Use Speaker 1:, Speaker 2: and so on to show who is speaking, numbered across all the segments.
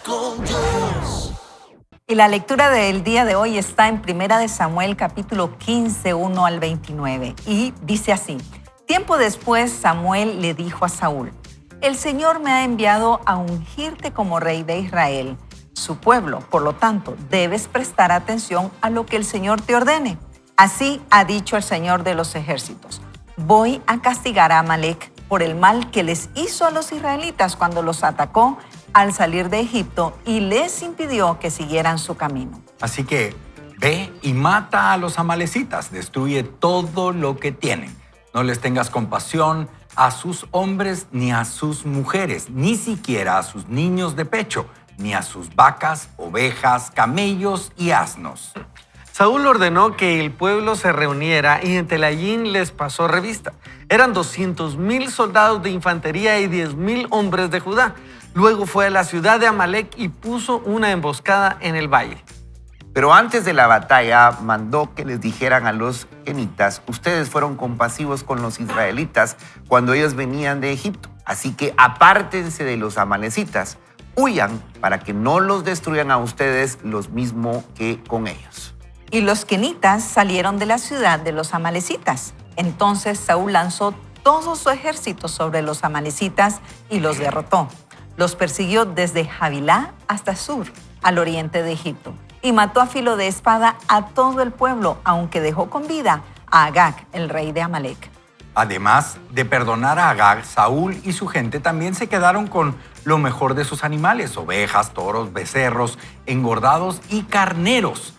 Speaker 1: con Dios.
Speaker 2: Y la lectura del día de hoy está en 1 Samuel, capítulo 15, 1 al 29. Y dice así: Tiempo después, Samuel le dijo a Saúl: El Señor me ha enviado a ungirte como rey de Israel, su pueblo. Por lo tanto, debes prestar atención a lo que el Señor te ordene. Así ha dicho el Señor de los ejércitos: Voy a castigar a Amalec por el mal que les hizo a los israelitas cuando los atacó al salir de Egipto y les impidió que siguieran su camino.
Speaker 3: Así que ve y mata a los amalecitas, destruye todo lo que tienen. No les tengas compasión a sus hombres ni a sus mujeres, ni siquiera a sus niños de pecho, ni a sus vacas, ovejas, camellos y asnos.
Speaker 4: Saúl ordenó que el pueblo se reuniera y en Telayín les pasó revista. Eran 200,000 soldados de infantería y 10,000 hombres de Judá. Luego fue a la ciudad de Amalec y puso una emboscada en el valle.
Speaker 5: Pero antes de la batalla mandó que les dijeran a los kenitas: ustedes fueron compasivos con los israelitas cuando ellos venían de Egipto. Así que apártense de los amalecitas, huyan para que no los destruyan a ustedes los mismo que con ellos.
Speaker 2: Y los kenitas salieron de la ciudad de los amalecitas. Entonces Saúl lanzó todo su ejército sobre los amalecitas y los derrotó. Los persiguió desde Havilá hasta Sur, al oriente de Egipto, y mató a filo de espada a todo el pueblo, aunque dejó con vida a Agag, el rey de Amalec.
Speaker 3: Además de perdonar a Agag, Saúl y su gente también se quedaron con lo mejor de sus animales: ovejas, toros, becerros, engordados y carneros.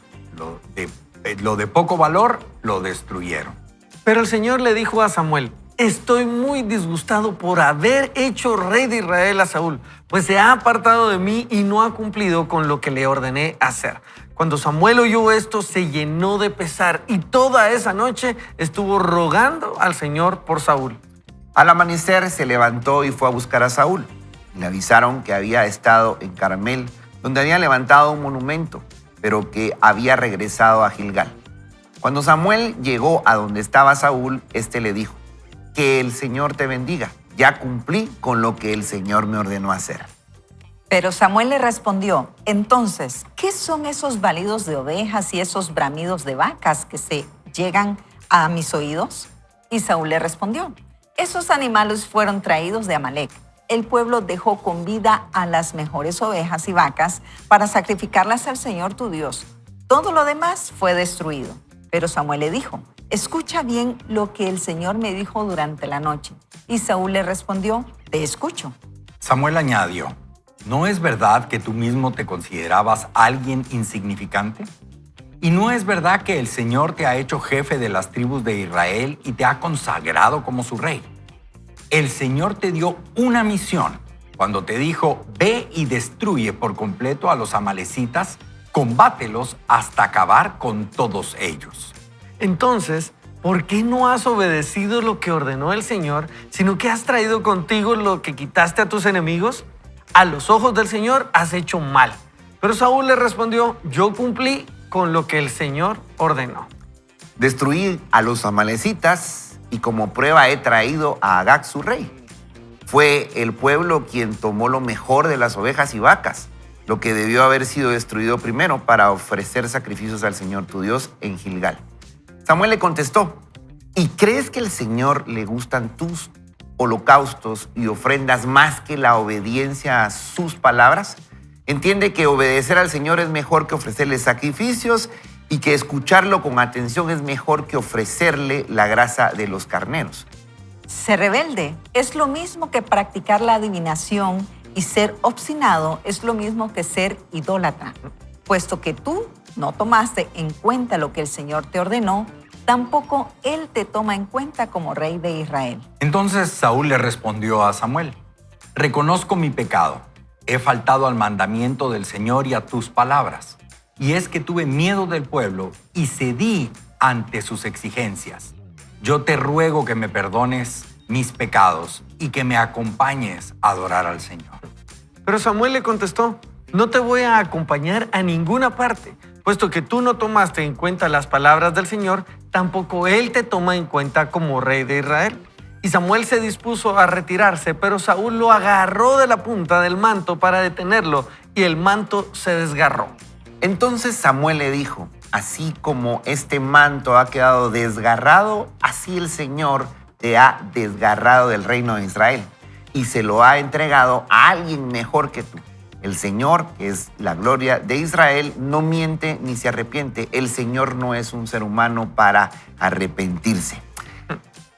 Speaker 3: Lo de poco valor lo destruyeron.
Speaker 4: Pero el Señor le dijo a Samuel: Estoy muy disgustado por haber hecho rey de Israel a Saúl, pues se ha apartado de mí y no ha cumplido con lo que le ordené hacer. Cuando Samuel oyó esto, se llenó de pesar y toda esa noche estuvo rogando al Señor por Saúl.
Speaker 5: Al amanecer se levantó y fue a buscar a Saúl. Le avisaron que había estado en Carmel, donde había levantado un monumento, pero que había regresado a Gilgal. Cuando Samuel llegó a donde estaba Saúl, este le dijo: Que el Señor te bendiga. Ya cumplí con lo que el Señor me ordenó hacer.
Speaker 2: Pero Samuel le respondió: Entonces, ¿qué son esos balidos de ovejas y esos bramidos de vacas que se llegan a mis oídos? Y Saúl le respondió: Esos animales fueron traídos de Amalec. El pueblo dejó con vida a las mejores ovejas y vacas para sacrificarlas al Señor tu Dios. Todo lo demás fue destruido. Pero Samuel le dijo: Escucha bien lo que el Señor me dijo durante la noche. Y Saúl le respondió: Te escucho.
Speaker 3: Samuel añadió: ¿No es verdad que tú mismo te considerabas alguien insignificante? ¿Y no es verdad que el Señor te ha hecho jefe de las tribus de Israel y te ha consagrado como su rey? El Señor te dio una misión cuando te dijo: Ve y destruye por completo a los amalecitas, combátelos hasta acabar con todos ellos.
Speaker 4: Entonces, ¿por qué no has obedecido lo que ordenó el Señor, sino que has traído contigo lo que quitaste a tus enemigos? A los ojos del Señor has hecho mal. Pero Saúl le respondió: Yo cumplí con lo que el Señor ordenó.
Speaker 5: Destruí a los amalecitas y como prueba he traído a Agag su rey. Fue el pueblo quien tomó lo mejor de las ovejas y vacas, lo que debió haber sido destruido primero, para ofrecer sacrificios al Señor tu Dios en Gilgal. Samuel le contestó: ¿Y crees que al Señor le gustan tus holocaustos y ofrendas más que la obediencia a sus palabras? Entiende que obedecer al Señor es mejor que ofrecerle sacrificios y que escucharlo con atención es mejor que ofrecerle la grasa de los carneros.
Speaker 2: Ser rebelde es lo mismo que practicar la adivinación, y ser obstinado es lo mismo que ser idólatra. Puesto que tú no tomaste en cuenta lo que el Señor te ordenó, tampoco Él te toma en cuenta como rey de Israel.
Speaker 3: Entonces Saúl le respondió a Samuel: Reconozco mi pecado. He faltado al mandamiento del Señor y a tus palabras. Y es que tuve miedo del pueblo y cedí ante sus exigencias. Yo te ruego que me perdones mis pecados y que me acompañes a adorar al Señor.
Speaker 4: Pero Samuel le contestó: No te voy a acompañar a ninguna parte, puesto que tú no tomaste en cuenta las palabras del Señor, tampoco Él te toma en cuenta como rey de Israel. Y Samuel se dispuso a retirarse, pero Saúl lo agarró de la punta del manto para detenerlo y el manto se desgarró.
Speaker 5: Entonces Samuel le dijo, así como este manto ha quedado desgarrado, así el Señor te ha desgarrado del reino de Israel y se lo ha entregado a alguien mejor que tú. El Señor, que es la gloria de Israel, no miente ni se arrepiente. El Señor no es un ser humano para arrepentirse.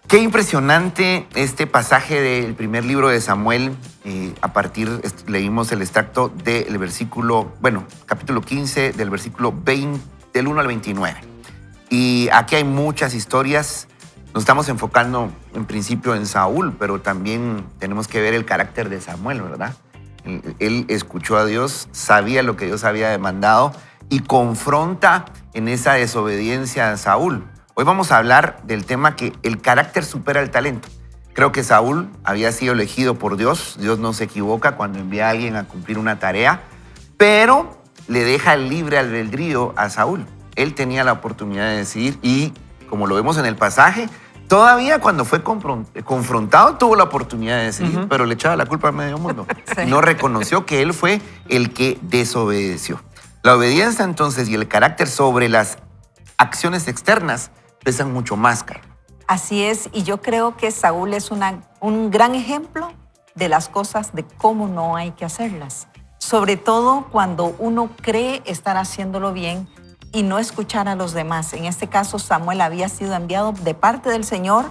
Speaker 5: Qué impresionante este pasaje del primer libro de Samuel. Leímos el extracto del capítulo 15, del versículo 20, del 1 al 29. Y aquí hay muchas historias. Nos estamos enfocando en principio en Saúl, pero también tenemos que ver el carácter de Samuel, ¿verdad? Él escuchó a Dios, sabía lo que Dios había demandado y confronta en esa desobediencia a Saúl. Hoy vamos a hablar del tema que el carácter supera el talento. Creo que Saúl había sido elegido por Dios. Dios no se equivoca cuando envía a alguien a cumplir una tarea, pero le deja el libre albedrío a Saúl. Él tenía la oportunidad de decidir y, como lo vemos en el pasaje, todavía cuando fue confrontado tuvo la oportunidad de decidir, pero le echaba la culpa a medio mundo.
Speaker 2: Sí.
Speaker 5: No reconoció que él fue el que desobedeció. La obediencia entonces y el carácter sobre las acciones externas pesan mucho más, Carlos.
Speaker 2: Así es, y yo creo que Saúl es un gran ejemplo de las cosas, de cómo no hay que hacerlas. Sobre todo cuando uno cree estar haciéndolo bien y no escuchar a los demás. En este caso, Samuel había sido enviado de parte del Señor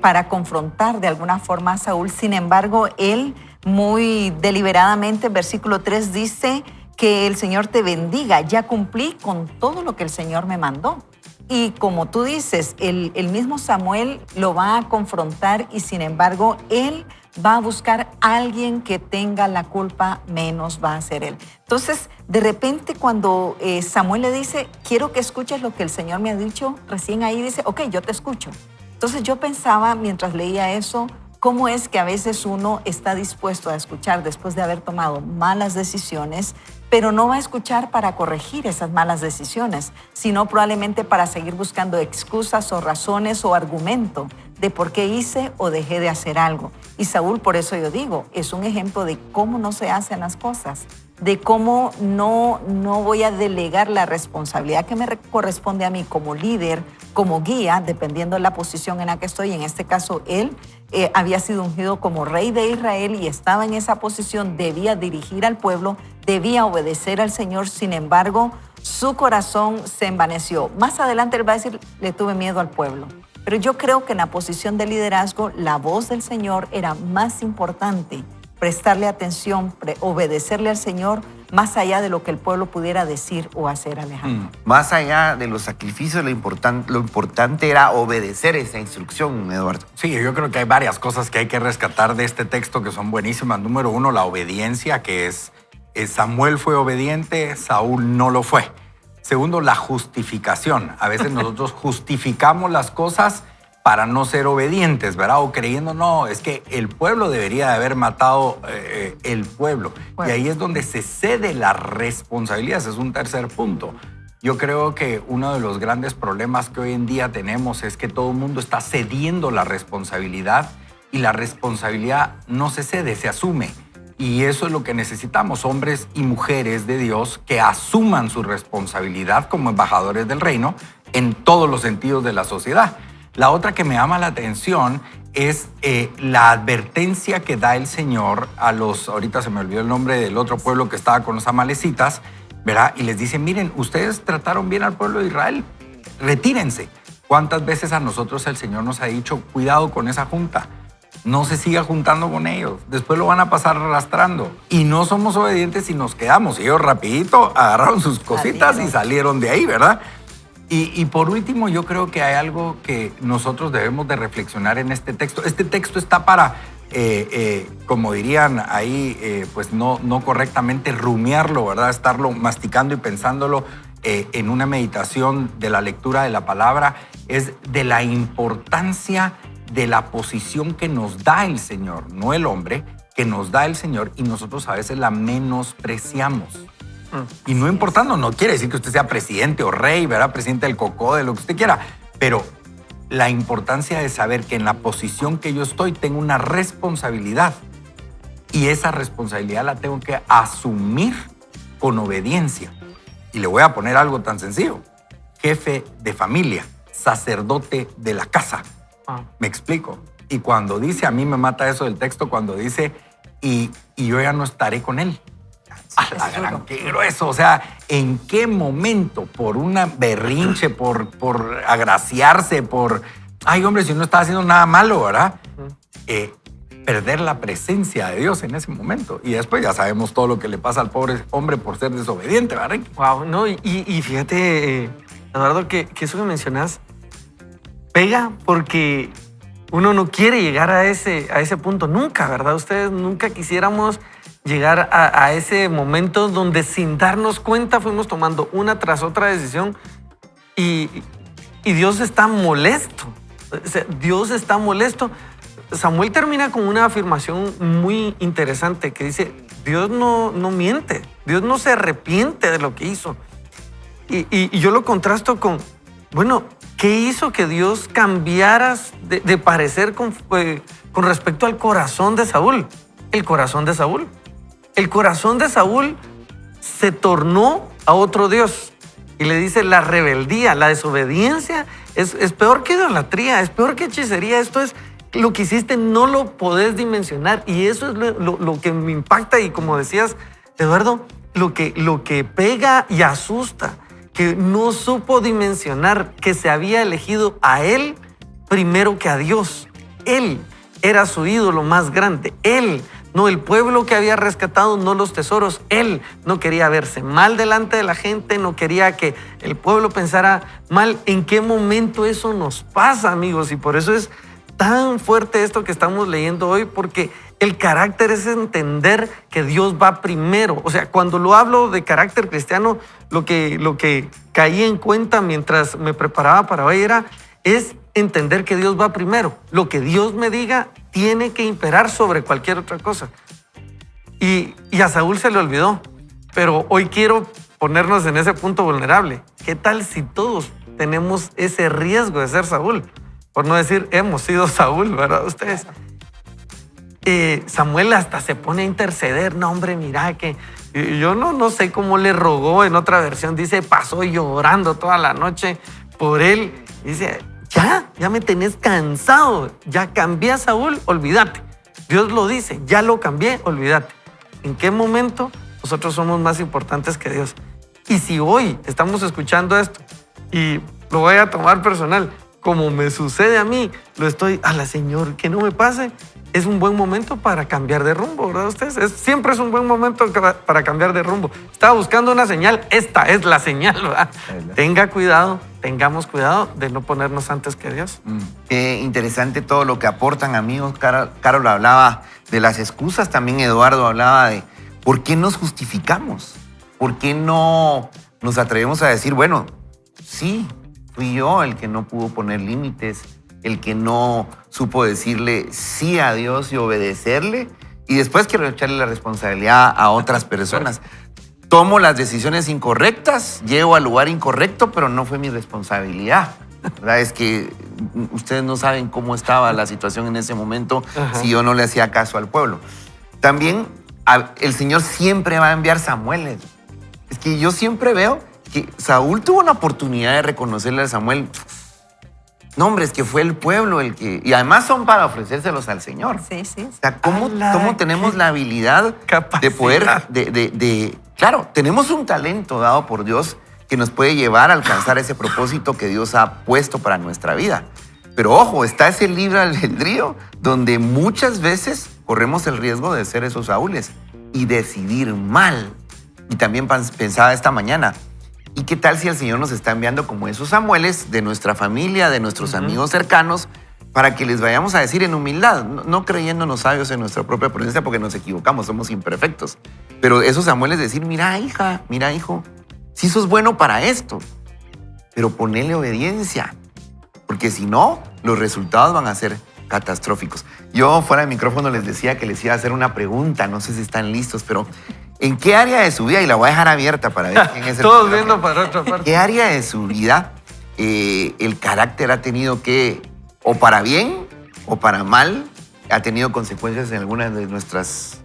Speaker 2: para confrontar de alguna forma a Saúl. Sin embargo, él muy deliberadamente, versículo 3 dice que el Señor te bendiga. Ya cumplí con todo lo que el Señor me mandó. Y como tú dices, el mismo Samuel lo va a confrontar y sin embargo, él va a buscar a alguien que tenga la culpa, menos va a ser él. Entonces, de repente cuando Samuel le dice, quiero que escuches lo que el Señor me ha dicho, recién ahí dice, ok, yo te escucho. Entonces yo pensaba mientras leía eso, cómo es que a veces uno está dispuesto a escuchar después de haber tomado malas decisiones, pero no va a escuchar para corregir esas malas decisiones, sino probablemente para seguir buscando excusas o razones o argumento de por qué hice o dejé de hacer algo. Y Saúl, por eso yo digo, es un ejemplo de cómo no se hacen las cosas, de cómo no voy a delegar la responsabilidad que me corresponde a mí como líder, como guía, dependiendo de la posición en la que estoy. En este caso, él había sido ungido como rey de Israel y estaba en esa posición, debía dirigir al pueblo, debía obedecer al Señor. Sin embargo, su corazón se envaneció. Más adelante él va a decir, le tuve miedo al pueblo. Pero yo creo que en la posición de liderazgo, la voz del Señor era más importante. Prestarle atención, obedecerle al Señor, más allá de lo que el pueblo pudiera decir o hacer, Alejandro.
Speaker 5: Más allá de los sacrificios, lo importante era obedecer esa instrucción, Eduardo.
Speaker 3: Sí, yo creo que hay varias cosas que hay que rescatar de este texto que son buenísimas. Número uno, la obediencia, que es Samuel fue obediente, Saúl no lo fue. Segundo, la justificación. A veces nosotros justificamos las cosas para no ser obedientes, ¿verdad? O creyendo, no, es que el pueblo debería de haber matado el pueblo.
Speaker 2: Bueno.
Speaker 3: Y ahí es donde se cede la responsabilidad. Ese es un tercer punto. Yo creo que uno de los grandes problemas que hoy en día tenemos es que todo el mundo está cediendo la responsabilidad y la responsabilidad no se cede, se asume. Y eso es lo que necesitamos, hombres y mujeres de Dios que asuman su responsabilidad como embajadores del reino en todos los sentidos de la sociedad. La otra que me llama la atención es la advertencia que da el Señor a ahorita se me olvidó el nombre del otro pueblo que estaba con los amalecitas, ¿verdad? Y les dice, miren, ustedes trataron bien al pueblo de Israel, retírense. ¿Cuántas veces a nosotros el Señor nos ha dicho, cuidado con esa junta? No se siga juntando con ellos, después lo van a pasar arrastrando. Y no somos obedientes y nos quedamos. Y ellos rapidito agarraron sus cositas y salieron de ahí, ¿verdad? Y por último, yo creo que hay algo que nosotros debemos de reflexionar en este texto. Este texto está para, como dirían ahí, pues no correctamente rumiarlo, ¿verdad? Estarlo masticando y pensándolo en una meditación de la lectura de la palabra. Es de la importancia de la posición que nos da el Señor, no el hombre, que nos da el Señor y nosotros a veces la menospreciamos. Y no importando, no quiere decir que usted sea presidente o rey, ¿verdad? Presidente del Cocó, de lo que usted quiera, pero la importancia de saber que en la posición que yo estoy tengo una responsabilidad y esa responsabilidad la tengo que asumir con obediencia. Y le voy a poner algo tan sencillo: jefe de familia, sacerdote de la casa. Me explico. Y cuando dice, a mí me mata eso del texto, cuando dice, y yo ya no estaré con él. A la gran, qué grueso. O sea, ¿en qué momento por una berrinche, por agraciarse, ay hombre, si no estaba haciendo nada malo, ¿verdad? Perder la presencia de Dios en ese momento. Y después ya sabemos todo lo que le pasa al pobre hombre por ser desobediente, ¿verdad?
Speaker 4: Wow, no, y fíjate, Eduardo, que eso que mencionas pega porque uno no quiere llegar a ese punto nunca, ¿verdad? Ustedes nunca quisiéramos llegar a ese momento donde sin darnos cuenta fuimos tomando una tras otra decisión y Dios está molesto. O sea, Dios está molesto. Samuel termina con una afirmación muy interesante que dice, Dios no miente, Dios no se arrepiente de lo que hizo. Y yo lo contrasto con, bueno, ¿qué hizo que Dios cambiara de parecer con respecto al corazón de Saúl? El corazón de Saúl. El corazón de Saúl se tornó a otro Dios. Y le dice, la rebeldía, la desobediencia es peor que idolatría, es peor que hechicería. Esto es lo que hiciste, no lo podés dimensionar. Y eso es lo que me impacta. Y como decías, Eduardo, lo que pega y asusta, que no supo dimensionar que se había elegido a él primero que a Dios. Él era su ídolo más grande. Él, no el pueblo que había rescatado, no los tesoros. Él no quería verse mal delante de la gente, no quería que el pueblo pensara mal. ¿En qué momento eso nos pasa, amigos? Y por eso es tan fuerte esto que estamos leyendo hoy, porque el carácter es entender que Dios va primero. O sea, cuando lo hablo de carácter cristiano, lo que caí en cuenta mientras me preparaba para hoy es entender que Dios va primero. Lo que Dios me diga tiene que imperar sobre cualquier otra cosa. Y a Saúl se le olvidó, pero hoy quiero ponernos en ese punto vulnerable. ¿Qué tal si todos tenemos ese riesgo de ser Saúl? Por no decir, hemos sido Saúl, ¿verdad? Ustedes. Samuel hasta se pone a interceder. No, hombre, mira que yo no sé cómo le rogó. En otra versión dice, pasó llorando toda la noche por él. Dice, ya me tenés cansado. Ya cambié a Saúl, olvídate. Dios lo dice, ya lo cambié, olvídate. ¿En qué momento nosotros somos más importantes que Dios? Y si hoy estamos escuchando esto y lo voy a tomar personal, como me sucede a mí, lo estoy, a la Señor, que no me pase, es un buen momento para cambiar de rumbo, ¿verdad ustedes? Siempre es un buen momento para cambiar de rumbo. Estaba buscando una señal, esta es la señal, ¿verdad? Tengamos cuidado de no ponernos antes que Dios.
Speaker 5: Qué interesante todo lo que aportan, amigos. Carol hablaba de las excusas, también Eduardo hablaba de por qué nos justificamos, por qué no nos atrevemos a decir, bueno, sí, fui yo el que no pudo poner límites, el que no supo decirle sí a Dios y obedecerle, y después quiero echarle la responsabilidad a otras personas. Tomo las decisiones incorrectas, llego al lugar incorrecto, pero no fue mi responsabilidad. ¿Verdad? Es que ustedes no saben cómo estaba la situación en ese momento. Ajá. Si yo no le hacía caso al pueblo. También el Señor siempre va a enviar Samuel. Es que yo siempre veo que Saúl tuvo una oportunidad de reconocerle a Samuel. No, hombre, es que fue el pueblo el que... Y además son para ofrecérselos al Señor.
Speaker 2: Sí.
Speaker 5: O sea, ¿cómo tenemos la habilidad de poder... Claro, tenemos un talento dado por Dios que nos puede llevar a alcanzar ese propósito que Dios ha puesto para nuestra vida. Pero ojo, está ese libre albedrío donde muchas veces corremos el riesgo de ser esos Saúles y decidir mal. Y también pensaba esta mañana, ¿y qué tal si el Señor nos está enviando como esos Samueles de nuestra familia, de nuestros amigos cercanos, para que les vayamos a decir en humildad, no creyéndonos sabios en nuestra propia prudencia porque nos equivocamos, somos imperfectos? Pero esos Samueles decir, mira hija, mira hijo, sí sos bueno para esto, pero ponele obediencia, porque si no, los resultados van a ser catastróficos. Yo fuera de micrófono les decía que les iba a hacer una pregunta, no sé si están listos, pero ¿en qué área de su vida, y la voy a dejar abierta para ver quién es el
Speaker 4: todos viendo para otra parte,
Speaker 5: qué área de su vida el carácter ha tenido que, o para bien o para mal, ha tenido consecuencias en algunas de nuestras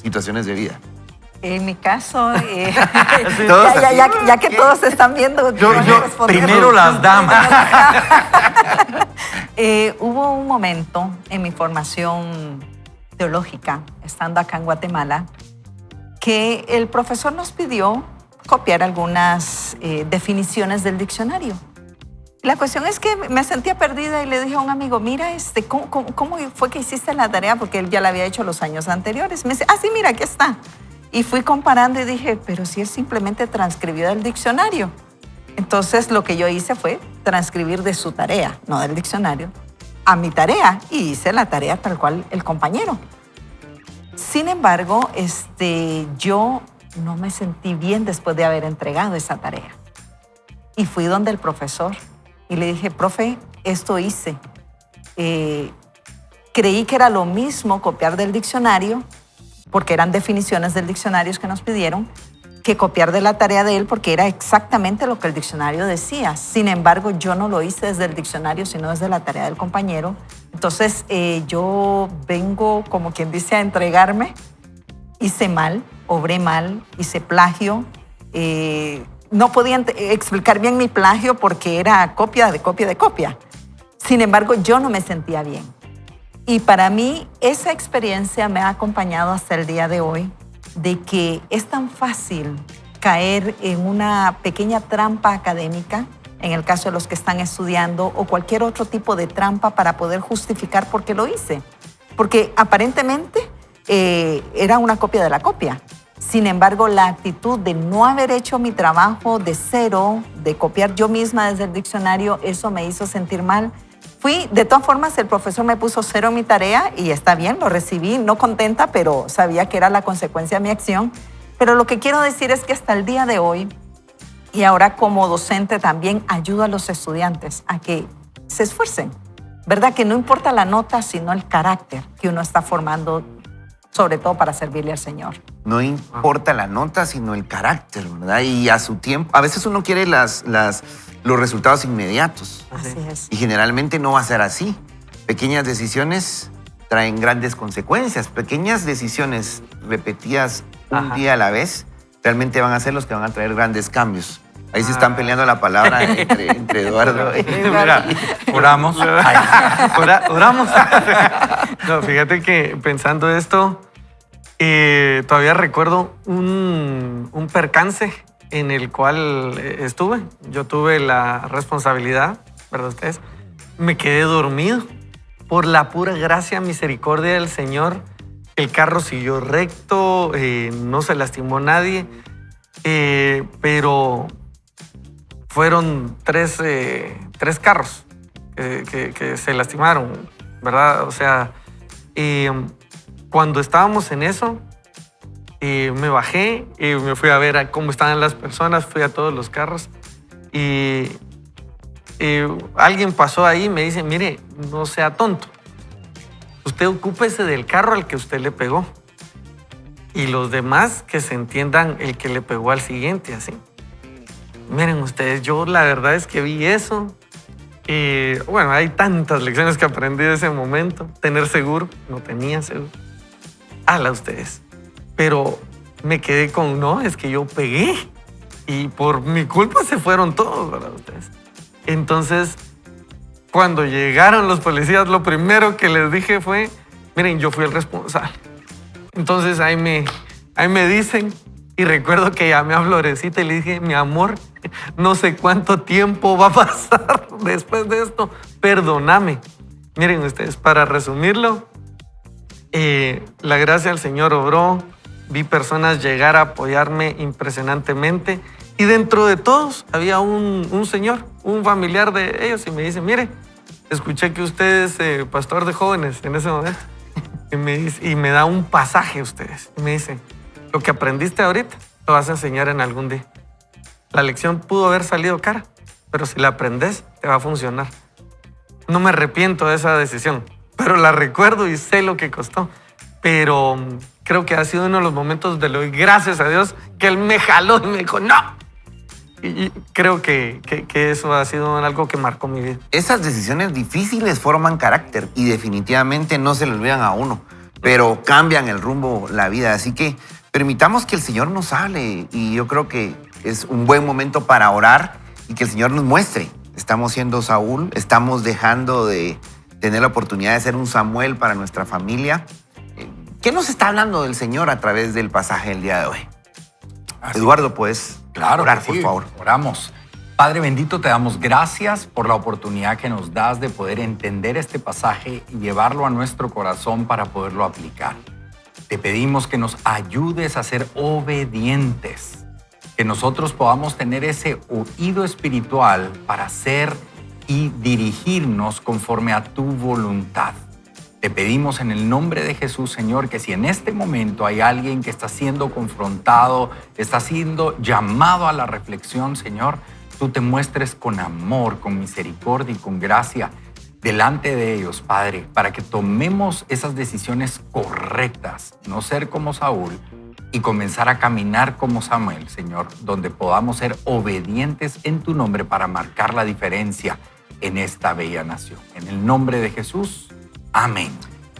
Speaker 5: situaciones de vida.
Speaker 2: En mi caso,
Speaker 5: Todos
Speaker 2: ya que todos están viendo,
Speaker 3: Yo,
Speaker 2: voy a responder.
Speaker 3: primero las damas.
Speaker 2: Hubo un momento en mi formación teológica, estando acá en Guatemala, que el profesor nos pidió copiar algunas definiciones del diccionario. La cuestión es que me sentía perdida y le dije a un amigo, mira, ¿cómo fue que hiciste la tarea? Porque él ya la había hecho los años anteriores. Me dice, sí, mira, aquí está. Y fui comparando y dije, pero si él simplemente transcribió del diccionario. Entonces lo que yo hice fue transcribir de su tarea, no del diccionario, a mi tarea, y hice la tarea tal cual el compañero. Sin embargo, yo no me sentí bien después de haber entregado esa tarea. Y fui donde el profesor y le dije, profe, esto hice. Creí que era lo mismo copiar del diccionario, porque eran definiciones del diccionario que nos pidieron, que copiar de la tarea de él, porque era exactamente lo que el diccionario decía. Sin embargo, yo no lo hice desde el diccionario, sino desde la tarea del compañero. Entonces, yo vengo, como quien dice, a entregarme. Hice mal, obré mal, hice plagio. No podía explicar bien mi plagio porque era copia de copia de copia. Sin embargo, yo no me sentía bien. Y para mí, esa experiencia me ha acompañado hasta el día de hoy, de que es tan fácil caer en una pequeña trampa académica, en el caso de los que están estudiando, o cualquier otro tipo de trampa para poder justificar por qué lo hice. Porque aparentemente era una copia de la copia. Sin embargo, la actitud de no haber hecho mi trabajo de cero, de copiar yo misma desde el diccionario, eso me hizo sentir mal. De todas formas, el profesor me puso 0 en mi tarea y está bien, lo recibí, no contenta, pero sabía que era la consecuencia de mi acción. Pero lo que quiero decir es que hasta el día de hoy, y ahora como docente también, ayudo a los estudiantes a que se esfuercen. ¿Verdad? Que no importa la nota, sino el carácter que uno está formando, sobre todo para servirle al Señor.
Speaker 5: No importa la nota, sino el carácter, ¿verdad? Y a su tiempo, a veces uno quiere los resultados inmediatos.
Speaker 2: Así es.
Speaker 5: Y generalmente no va a ser así. Pequeñas decisiones traen grandes consecuencias. Pequeñas decisiones repetidas un día a la vez realmente van a ser los que van a traer grandes cambios. Ahí se están peleando la palabra entre Eduardo y...
Speaker 3: Mira, oramos.
Speaker 4: Oramos. No, fíjate que pensando esto, todavía recuerdo un percance en el cual estuve. Yo tuve la responsabilidad, ¿verdad ustedes? Me quedé dormido. Por la pura gracia, misericordia del Señor, el carro siguió recto, no se lastimó nadie, pero fueron tres carros que se lastimaron, ¿verdad? O sea, cuando estábamos en eso, me bajé y me fui a ver cómo estaban las personas, fui a todos los carros y alguien pasó ahí y me dice, mire, no sea tonto, usted ocúpese del carro al que usted le pegó y los demás que se entiendan el que le pegó al siguiente, así. Miren ustedes, yo la verdad es que vi eso y bueno, hay tantas lecciones que aprendí de ese momento. Tener seguro, no tenía seguro. Ala ustedes. Pero me quedé con, no, es que yo pegué y por mi culpa se fueron todos, ¿verdad ustedes? Entonces, cuando llegaron los policías, lo primero que les dije fue, miren, yo fui el responsable. Entonces ahí me dicen, y recuerdo que llamé a Florecita y le dije, mi amor, no sé cuánto tiempo va a pasar después de esto, perdóname. Miren ustedes, para resumirlo, la gracia del Señor obró, vi personas llegar a apoyarme impresionantemente y dentro de todos había un señor, un familiar de ellos y me dice, mire, escuché que usted es pastor de jóvenes en ese momento y me da un pasaje a ustedes y me dice, lo que aprendiste ahorita lo vas a enseñar en algún día. La lección pudo haber salido cara, pero si la aprendes te va a funcionar. No me arrepiento de esa decisión, pero la recuerdo y sé lo que costó. Pero creo que ha sido uno de los momentos de lo gracias a Dios que Él me jaló y me dijo, no, Y creo que eso ha sido algo que marcó mi vida.
Speaker 5: Esas decisiones difíciles forman carácter y definitivamente no se le olvidan a uno, pero cambian el rumbo, la vida. Así que permitamos que el Señor nos hable y yo creo que es un buen momento para orar y que el Señor nos muestre. Estamos siendo Saúl, estamos dejando de tener la oportunidad de ser un Samuel para nuestra familia. ¿Qué nos está hablando del Señor a través del pasaje del día de hoy? Eduardo, ¿puedes orar,
Speaker 3: que
Speaker 5: por
Speaker 3: sí.
Speaker 5: favor?
Speaker 3: Oramos. Padre bendito, te damos gracias por la oportunidad que nos das de poder entender este pasaje y llevarlo a nuestro corazón para poderlo aplicar. Te pedimos que nos ayudes a ser obedientes, que nosotros podamos tener ese oído espiritual para hacer y dirigirnos conforme a tu voluntad. Te pedimos en el nombre de Jesús, Señor, que si en este momento hay alguien que está siendo confrontado, está siendo llamado a la reflexión, Señor, tú te muestres con amor, con misericordia y con gracia delante de ellos, Padre, para que tomemos esas decisiones correctas, no ser como Saúl y comenzar a caminar como Samuel, Señor, donde podamos ser obedientes en tu nombre para marcar la diferencia en esta bella nación. En el nombre de Jesús, amén.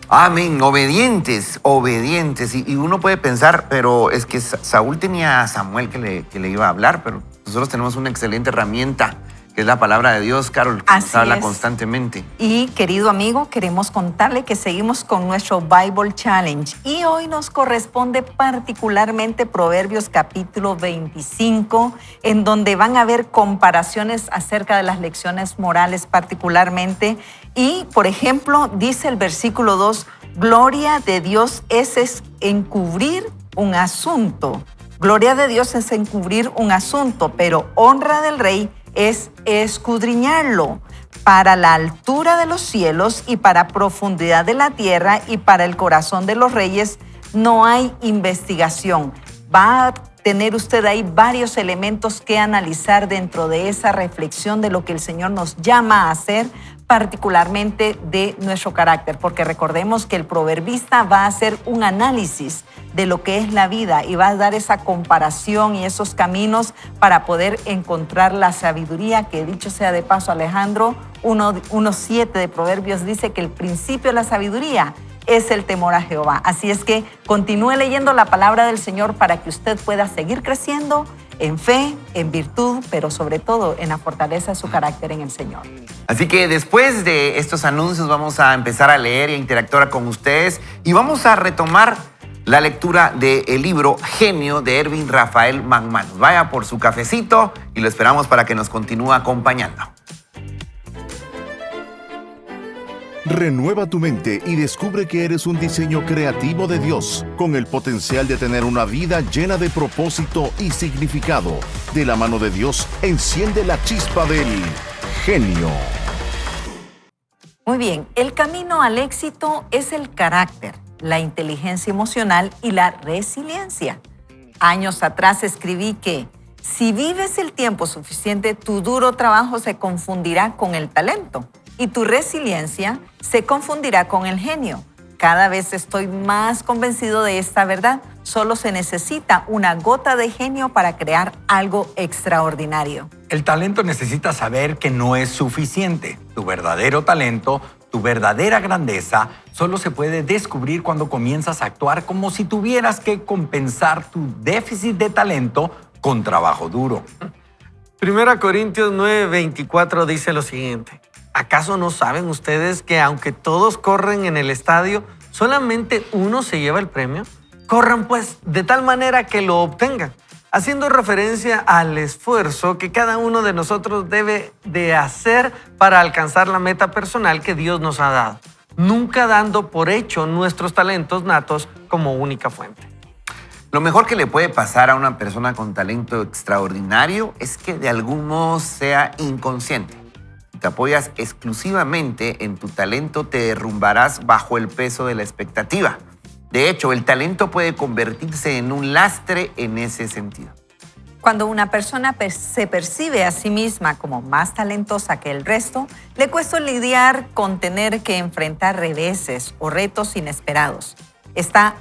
Speaker 5: Amén, obedientes, obedientes. Y uno puede pensar, pero es que Saúl tenía a Samuel que le iba a hablar, pero nosotros tenemos una excelente herramienta, que es la palabra de Dios, Carol, que nos
Speaker 2: Así
Speaker 5: habla
Speaker 2: es.
Speaker 5: constantemente.
Speaker 2: Y querido amigo, queremos contarle que seguimos con nuestro Bible Challenge y hoy nos corresponde particularmente Proverbios capítulo 25, en donde van a haber comparaciones acerca de las lecciones morales particularmente. Y, por ejemplo, dice el versículo 2, gloria de Dios es encubrir un asunto. Gloria de Dios es encubrir un asunto, pero honra del rey es escudriñarlo. Para la altura de los cielos y para profundidad de la tierra y para el corazón de los reyes no hay investigación. Va a tener usted ahí varios elementos que analizar dentro de esa reflexión de lo que el Señor nos llama a hacer, particularmente de nuestro carácter, porque recordemos que el proverbista va a hacer un análisis de lo que es la vida y va a dar esa comparación y esos caminos para poder encontrar la sabiduría, que dicho sea de paso, Alejandro, 1:7 de Proverbios dice que el principio de la sabiduría es el temor a Jehová. Así es que continúe leyendo la palabra del Señor para que usted pueda seguir creciendo en fe, en virtud, pero sobre todo en la fortaleza de su carácter en el Señor.
Speaker 5: Así que después de estos anuncios vamos a empezar a leer y a interactuar con ustedes y vamos a retomar la lectura del libro Genio de Erwin Rafael McManus. Vaya por su cafecito y lo esperamos para que nos continúe acompañando.
Speaker 1: Renueva tu mente y descubre que eres un diseño creativo de Dios, con el potencial de tener una vida llena de propósito y significado. De la mano de Dios, enciende la chispa del genio.
Speaker 2: Muy bien, el camino al éxito es el carácter, la inteligencia emocional y la resiliencia. Años atrás escribí que si vives el tiempo suficiente, tu duro trabajo se confundirá con el talento y tu resiliencia se confundirá con el genio. Cada vez estoy más convencido de esta verdad. Solo se necesita una gota de genio para crear algo extraordinario.
Speaker 3: El talento necesita saber que no es suficiente. Tu verdadero talento, tu verdadera grandeza, solo se puede descubrir cuando comienzas a actuar como si tuvieras que compensar tu déficit de talento con trabajo duro.
Speaker 4: 1 Corintios 9:24 dice lo siguiente. ¿Acaso no saben ustedes que aunque todos corren en el estadio, solamente uno se lleva el premio? Corran pues de tal manera que lo obtengan, haciendo referencia al esfuerzo que cada uno de nosotros debe de hacer para alcanzar la meta personal que Dios nos ha dado, nunca dando por hecho nuestros talentos natos como única fuente.
Speaker 5: Lo mejor que le puede pasar a una persona con talento extraordinario es que de algún modo sea inconsciente. Si te apoyas exclusivamente en tu talento, te derrumbarás bajo el peso de la expectativa. De hecho, el talento puede convertirse en un lastre en ese sentido.
Speaker 2: Cuando una persona se percibe a sí misma como más talentosa que el resto, le cuesta lidiar con tener que enfrentar reveses o retos inesperados. Esta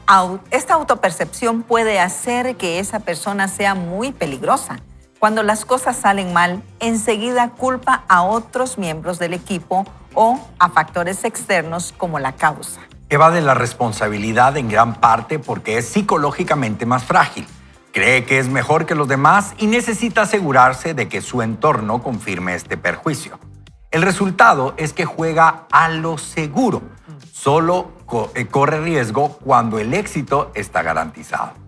Speaker 2: autopercepción puede hacer que esa persona sea muy peligrosa. Cuando las cosas salen mal, enseguida culpa a otros miembros del equipo o a factores externos como la causa.
Speaker 3: Evade la responsabilidad en gran parte porque es psicológicamente más frágil. Cree que es mejor que los demás y necesita asegurarse de que su entorno confirme este perjuicio. El resultado es que juega a lo seguro. Solo corre riesgo cuando el éxito está garantizado.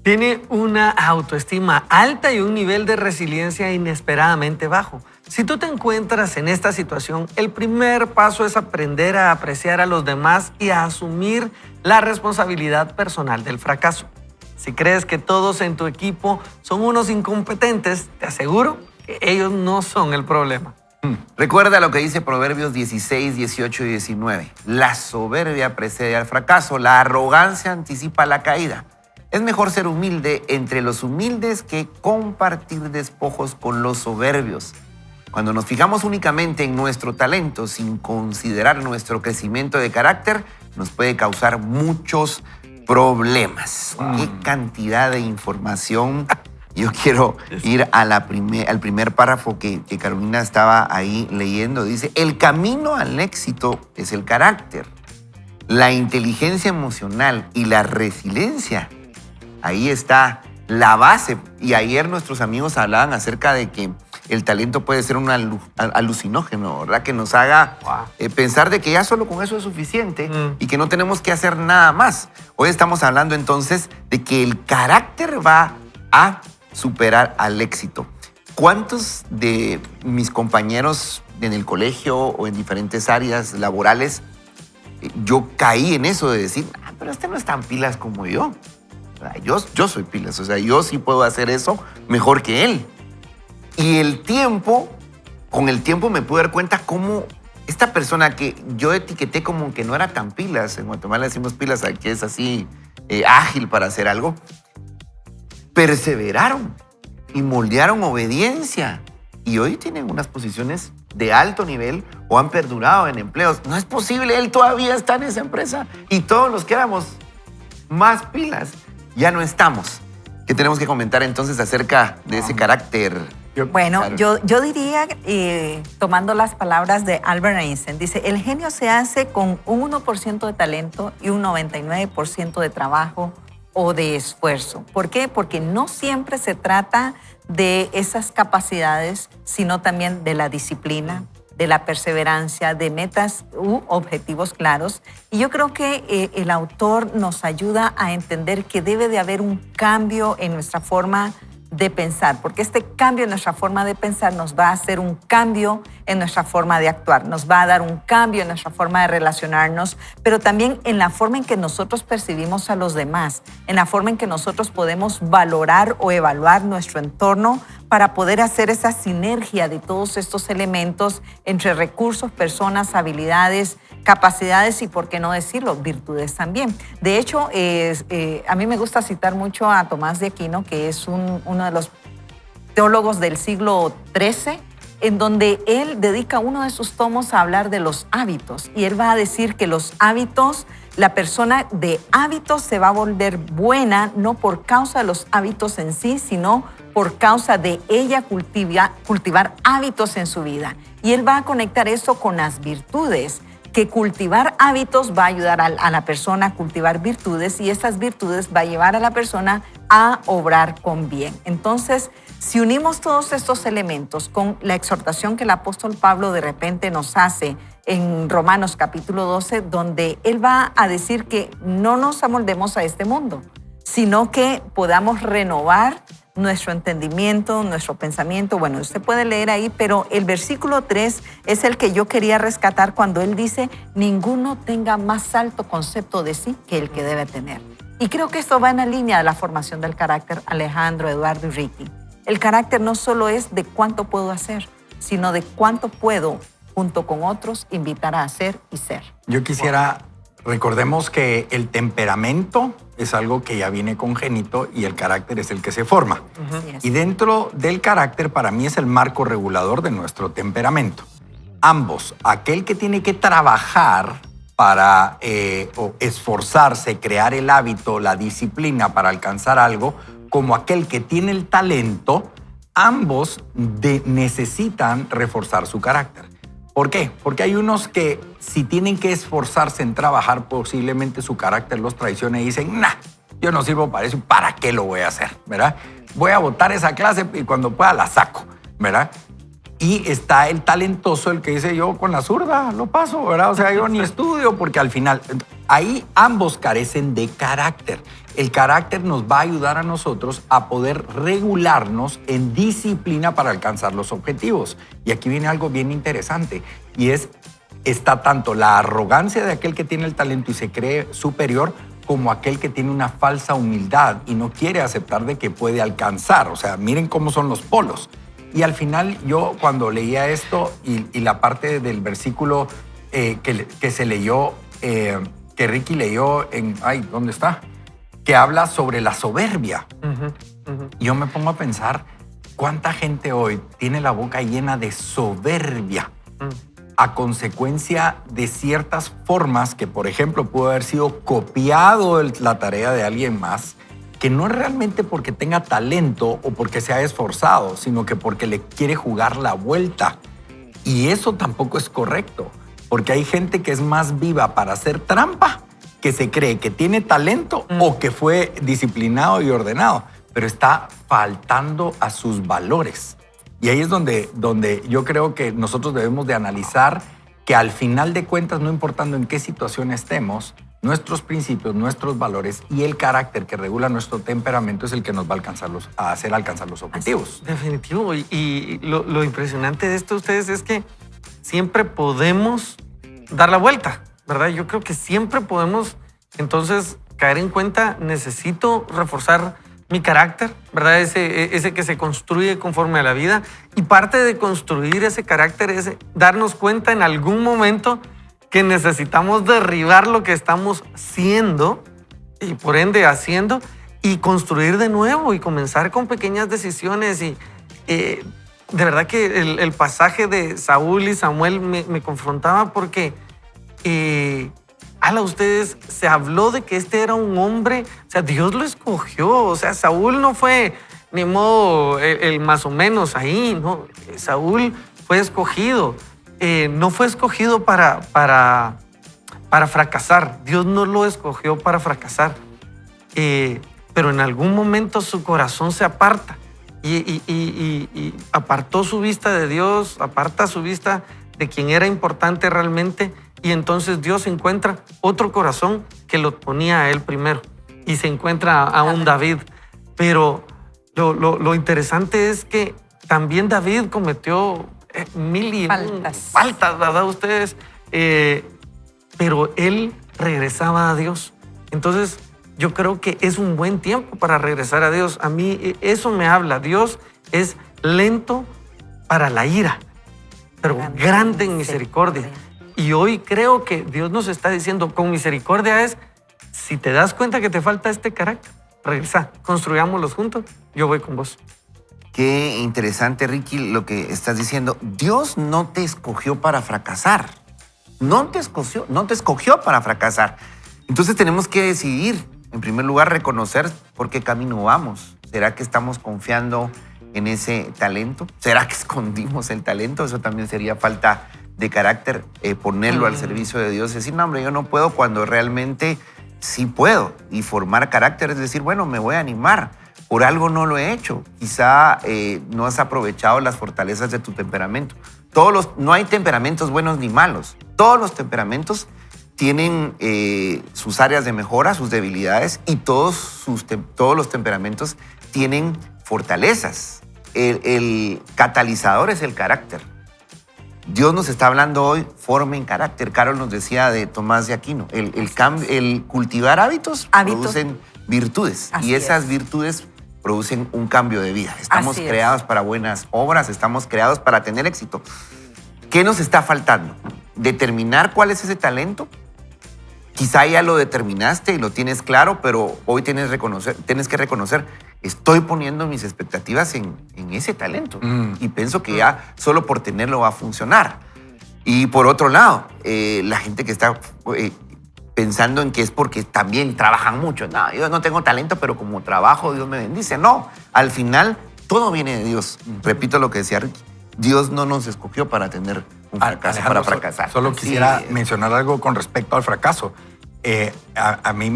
Speaker 4: Tiene una autoestima alta y un nivel de resiliencia inesperadamente bajo. Si tú te encuentras en esta situación, el primer paso es aprender a apreciar a los demás y a asumir la responsabilidad personal del fracaso. Si crees que todos en tu equipo son unos incompetentes, te aseguro que ellos no son el problema.
Speaker 5: Recuerda lo que dice Proverbios 16, 18 y 19. La soberbia precede al fracaso, la arrogancia anticipa la caída. Es mejor ser humilde entre los humildes que compartir despojos con los soberbios. Cuando nos fijamos únicamente en nuestro talento sin considerar nuestro crecimiento de carácter, nos puede causar muchos problemas. ¡Qué cantidad de información! Yo quiero ir a al primer párrafo que Carolina estaba ahí leyendo. Dice, el camino al éxito es el carácter, la inteligencia emocional y la resiliencia. Ahí está la base. Y ayer nuestros amigos hablaban acerca de que el talento puede ser un alucinógeno, ¿verdad? Que nos haga pensar de que ya solo con eso es suficiente y que no tenemos que hacer nada más. Hoy estamos hablando entonces de que el carácter va a superar al éxito. ¿Cuántos de mis compañeros en el colegio o en diferentes áreas laborales, yo caí en eso de decir, pero este no es tan pilas como yo? Yo soy pilas, o sea, yo sí puedo hacer eso mejor que él. Y con el tiempo me pude dar cuenta cómo esta persona que yo etiqueté como que no era tan pilas, en Guatemala decimos pilas al que es así ágil para hacer algo, perseveraron y moldearon obediencia. Y hoy tienen unas posiciones de alto nivel o han perdurado en empleos. No es posible, él todavía está en esa empresa. Y todos los que éramos más pilas, ya no estamos. ¿Qué tenemos que comentar entonces acerca de ese carácter?
Speaker 2: Bueno, yo diría, tomando las palabras de Albert Einstein, dice, el genio se hace con un 1% de talento y un 99% de trabajo o de esfuerzo. ¿Por qué? Porque no siempre se trata de esas capacidades, sino también de la disciplina, de la perseverancia, de metas u objetivos claros. Y yo creo que el autor nos ayuda a entender que debe de haber un cambio en nuestra forma de pensar, porque este cambio en nuestra forma de pensar nos va a hacer un cambio en nuestra forma de actuar, nos va a dar un cambio en nuestra forma de relacionarnos, pero también en la forma en que nosotros percibimos a los demás, en la forma en que nosotros podemos valorar o evaluar nuestro entorno para poder hacer esa sinergia de todos estos elementos entre recursos, personas, habilidades, capacidades y, por qué no decirlo, virtudes también. De hecho, a mí me gusta citar mucho a Tomás de Aquino, que es uno de los teólogos del siglo XIII, en donde él dedica uno de sus tomos a hablar de los hábitos. Y él va a decir que los hábitos, la persona de hábitos se va a volver buena no por causa de los hábitos en sí, sino por causa de ella cultivar hábitos en su vida. Y él va a conectar eso con las virtudes, que cultivar hábitos va a ayudar a la persona a cultivar virtudes y esas virtudes va a llevar a la persona a obrar con bien. Entonces, si unimos todos estos elementos con la exhortación que el apóstol Pablo de repente nos hace en Romanos capítulo 12, donde él va a decir que no nos amoldemos a este mundo, sino que podamos renovar nuestro entendimiento, nuestro pensamiento. Bueno, usted puede leer ahí, pero el versículo 3 es el que yo quería rescatar cuando él dice, ninguno tenga más alto concepto de sí que el que debe tener. Y creo que esto va en la línea de la formación del carácter, Alejandro, Eduardo y Ricky. El carácter no solo es de cuánto puedo hacer, sino de cuánto puedo, junto con otros, invitar a hacer y ser.
Speaker 3: Yo quisiera, recordemos que el temperamento es algo que ya viene congénito y el carácter es el que se forma. Y dentro del carácter, para mí, es el marco regulador de nuestro temperamento. Ambos, aquel que tiene que trabajar para o esforzarse, crear el hábito, la disciplina para alcanzar algo, como aquel que tiene el talento, ambos necesitan reforzar su carácter. ¿Por qué? Porque hay unos que si tienen que esforzarse en trabajar, posiblemente su carácter los traiciona y dicen, nah, yo no sirvo para eso, ¿para qué lo voy a hacer? ¿Verdad? Voy a botar esa clase y cuando pueda la saco, ¿verdad? Y está el talentoso, el que dice yo con la zurda lo paso, ¿verdad? O sea, yo ni estudio porque al final, ahí ambos carecen de carácter. El carácter nos va a ayudar a nosotros a poder regularnos en disciplina para alcanzar los objetivos. Y aquí viene algo bien interesante y está tanto la arrogancia de aquel que tiene el talento y se cree superior como aquel que tiene una falsa humildad y no quiere aceptar de que puede alcanzar. O sea, miren cómo son los polos. Y al final yo cuando leía esto y la parte del versículo que se leyó, que Ricky leyó en, ¿dónde está? Que habla sobre la soberbia. Yo me pongo a pensar cuánta gente hoy tiene la boca llena de soberbia a consecuencia de ciertas formas que, por ejemplo, pudo haber sido copiado la tarea de alguien más, que no es realmente porque tenga talento o porque se ha esforzado, sino que porque le quiere jugar la vuelta. Y eso tampoco es correcto, porque hay gente que es más viva para hacer trampa, que se cree que tiene talento o que fue disciplinado y ordenado, pero está faltando a sus valores. Y ahí es donde yo creo que nosotros debemos de analizar que al final de cuentas, no importando en qué situación estemos, nuestros principios, nuestros valores y el carácter que regula nuestro temperamento es el que nos va a hacer alcanzar los objetivos.
Speaker 4: Definitivo. Y lo impresionante de esto, ustedes, es que siempre podemos dar la vuelta, ¿verdad? Yo creo que siempre podemos entonces caer en cuenta, necesito reforzar mi carácter, ¿verdad? Ese que se construye conforme a la vida. Y parte de construir ese carácter es darnos cuenta en algún momento que necesitamos derribar lo que estamos siendo y por ende haciendo y construir de nuevo y comenzar con pequeñas decisiones. Y de verdad que el pasaje de Saúl y Samuel me confrontaba porque ustedes, se habló de que este era un hombre, o sea, Dios lo escogió, o sea, Saúl no fue ni modo el más o menos ahí, ¿no? Saúl fue escogido. No fue escogido para fracasar. Dios no lo escogió para fracasar. Pero en algún momento su corazón se aparta y apartó su vista de Dios, aparta su vista de quien era importante realmente, y entonces Dios encuentra otro corazón que lo ponía a él primero y se encuentra a un David. Pero lo interesante es que también David cometió mil y faltas, ¿verdad? Ustedes, pero él regresaba a Dios. Entonces, yo creo que es un buen tiempo para regresar a Dios. A mí eso me habla. Dios es lento para la ira, pero grande en misericordia. Y hoy creo que Dios nos está diciendo con misericordia si te das cuenta que te falta este carácter, regresa, construyámoslos juntos, yo voy con vos.
Speaker 5: Qué interesante, Ricky, lo que estás diciendo. Dios no te escogió para fracasar. No te escogió para fracasar. Entonces tenemos que decidir, en primer lugar, reconocer por qué camino vamos. ¿Será que estamos confiando en ese talento? ¿Será que escondimos el talento? Eso también sería falta de carácter, ponerlo al servicio de Dios. Decir, no, hombre, yo no puedo cuando realmente sí puedo. Y formar carácter es decir, bueno, me voy a animar. Por algo no lo he hecho. Quizá no has aprovechado las fortalezas de tu temperamento. No hay temperamentos buenos ni malos. Todos los temperamentos tienen sus áreas de mejora, sus debilidades, y todos los temperamentos tienen fortalezas. El catalizador es el carácter. Dios nos está hablando hoy, formen carácter. Carol nos decía de Tomás de Aquino, el cultivar hábitos producen virtudes. Y esas virtudes producen un cambio de vida. Estamos creados para buenas obras, estamos creados para tener éxito. ¿Qué nos está faltando? Determinar cuál es ese talento. Quizá ya lo determinaste y lo tienes claro, pero hoy tienes que reconocer, estoy poniendo mis expectativas en ese talento. Y pienso que ya solo por tenerlo va a funcionar. Y por otro lado, la gente que está pensando en que es porque también trabajan mucho. No, yo no tengo talento, pero como trabajo Dios me bendice. No, al final todo viene de Dios. Repito lo que decía Ricky. Dios no nos escogió para tener un fracaso,
Speaker 3: Alejandro,
Speaker 5: para fracasar.
Speaker 3: Solo
Speaker 5: Así
Speaker 3: quisiera
Speaker 5: es.
Speaker 3: mencionar algo con respecto al fracaso. A mí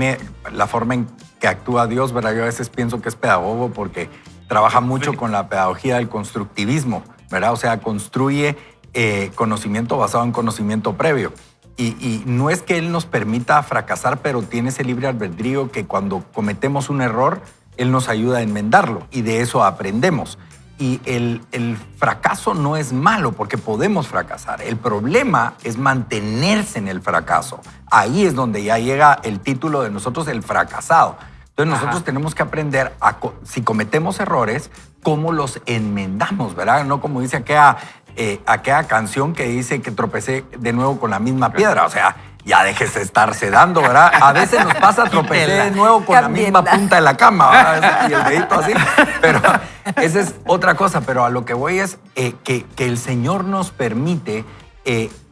Speaker 3: la forma en que actúa Dios, ¿verdad? Yo a veces pienso que es pedagogo porque trabaja mucho con la pedagogía del constructivismo, ¿verdad? O sea, construye conocimiento basado en conocimiento previo. Y no es que Él nos permita fracasar, pero tiene ese libre albedrío que cuando cometemos un error, Él nos ayuda a enmendarlo y de eso aprendemos. Y el fracaso no es malo porque podemos fracasar. El problema es mantenerse en el fracaso. Ahí es donde ya llega el título de nosotros, el fracasado. Entonces nosotros tenemos que aprender, si cometemos errores, cómo los enmendamos, ¿verdad? No como dice aquella canción que dice que tropecé de nuevo con la misma piedra. O sea, ya déjese estarse dando, ¿verdad? A veces nos pasa tropecé de nuevo con la misma punta de la cama, ¿verdad? Y el dedito así. Pero esa es otra cosa. Pero a lo que voy es que el Señor nos permite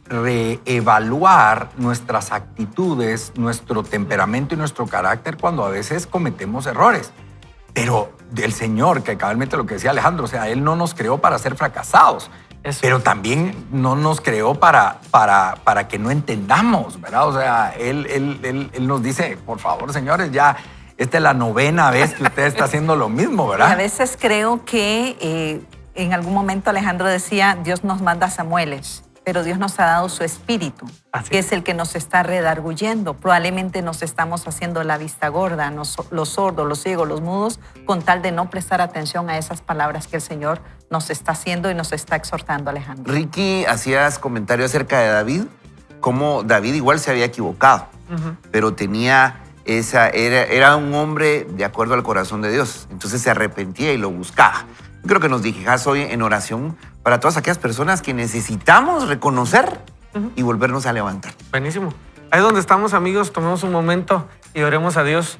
Speaker 3: reevaluar nuestras actitudes, nuestro temperamento y nuestro carácter cuando a veces cometemos errores. Pero el Señor, que cabalmente lo que decía Alejandro, o sea, Él no nos creó para ser fracasados.
Speaker 4: Eso.
Speaker 3: Pero también no nos creó para que no entendamos, ¿verdad? O sea, él nos dice, por favor, señores, ya esta es la 9ª vez que usted está haciendo lo mismo,
Speaker 2: Y a
Speaker 3: ¿verdad?
Speaker 2: veces creo que en algún momento Alejandro decía, Dios nos manda Samueles, pero Dios nos ha dado su espíritu,
Speaker 4: Así
Speaker 2: que
Speaker 4: es.
Speaker 2: es el que nos está redarguyendo. Probablemente nos estamos haciendo la vista gorda, los sordos, los ciegos, los mudos, con tal de no prestar atención a esas palabras que el Señor nos está haciendo y nos está exhortando, Alejandro.
Speaker 5: Ricky, hacías comentario acerca de David, cómo David igual se había equivocado, pero tenía era un hombre de acuerdo al corazón de Dios. Entonces se arrepentía y lo buscaba. Yo creo que nos dirijas hoy en oración para todas aquellas personas que necesitamos reconocer y volvernos a levantar.
Speaker 4: Buenísimo. Ahí donde estamos, amigos, tomemos un momento y oremos a Dios.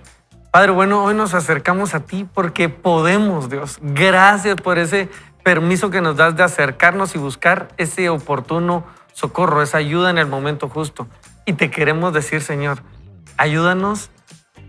Speaker 4: Padre, bueno, hoy nos acercamos a ti porque podemos, Dios. Gracias por ese permiso que nos das de acercarnos y buscar ese oportuno socorro, esa ayuda en el momento justo. Y te queremos decir, Señor, ayúdanos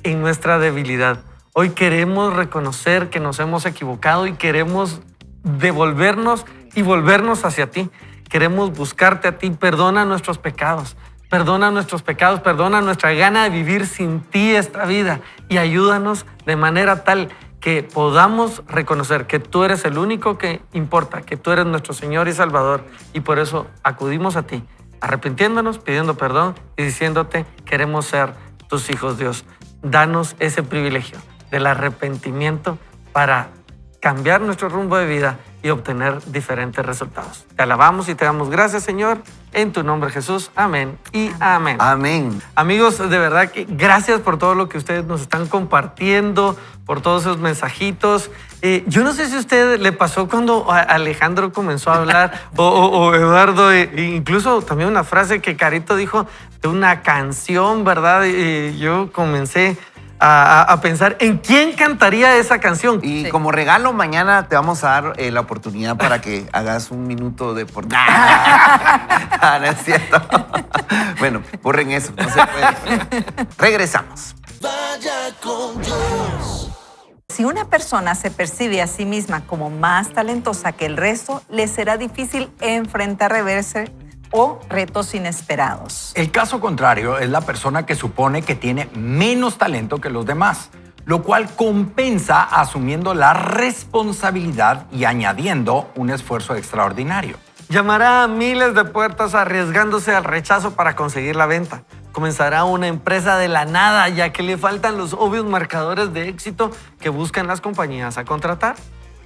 Speaker 4: en nuestra debilidad. Hoy queremos reconocer que nos hemos equivocado y queremos devolvernos y volvernos hacia ti. Queremos buscarte a ti. Perdona nuestros pecados. Perdona nuestros pecados. Perdona nuestra gana de vivir sin ti esta vida. Y ayúdanos de manera tal que podamos reconocer que tú eres el único que importa, que tú eres nuestro Señor y Salvador. Y por eso acudimos a ti, arrepintiéndonos, pidiendo perdón y diciéndote, queremos ser tus hijos, Dios. Danos ese privilegio del arrepentimiento para cambiar nuestro rumbo de vida y obtener diferentes resultados. Te alabamos y te damos gracias, Señor, en tu nombre, Jesús. Amén y amén.
Speaker 5: Amén.
Speaker 4: Amigos, de verdad que gracias por todo lo que ustedes nos están compartiendo, por todos esos mensajitos. Yo no sé si a usted le pasó cuando Alejandro comenzó a hablar o Eduardo, incluso también una frase que Carito dijo de una canción, ¿verdad? Yo comencé a pensar en quién cantaría esa canción.
Speaker 5: Y
Speaker 2: Sí.
Speaker 5: como regalo, mañana te vamos a dar la oportunidad para que hagas un minuto de por... No es cierto. Bueno, borren eso. No se puede. Regresamos.
Speaker 2: Si una persona se percibe a sí misma como más talentosa que el resto, le será difícil enfrentar reverse o retos inesperados.
Speaker 3: El caso contrario es la persona que supone que tiene menos talento que los demás, lo cual compensa asumiendo la responsabilidad y añadiendo un esfuerzo extraordinario.
Speaker 4: Llamará a miles de puertas arriesgándose al rechazo para conseguir la venta. Comenzará una empresa de la nada, ya que le faltan los obvios marcadores de éxito que buscan las compañías a contratar.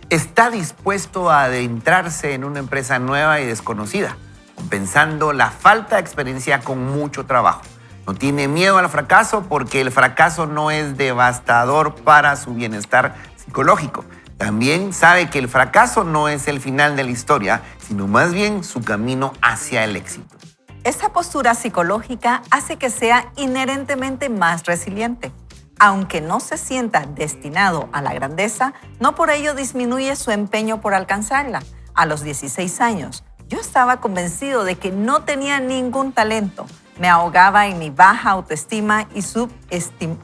Speaker 5: Está dispuesto a adentrarse en una empresa nueva y desconocida, compensando la falta de experiencia con mucho trabajo. No tiene miedo al fracaso porque el fracaso no es devastador para su bienestar psicológico. También sabe que el fracaso no es el final de la historia, sino más bien su camino hacia el éxito.
Speaker 2: Esta postura psicológica hace que sea inherentemente más resiliente. Aunque no se sienta destinado a la grandeza, no por ello disminuye su empeño por alcanzarla. A los 16 años, yo estaba convencido de que no tenía ningún talento. Me ahogaba en mi baja autoestima y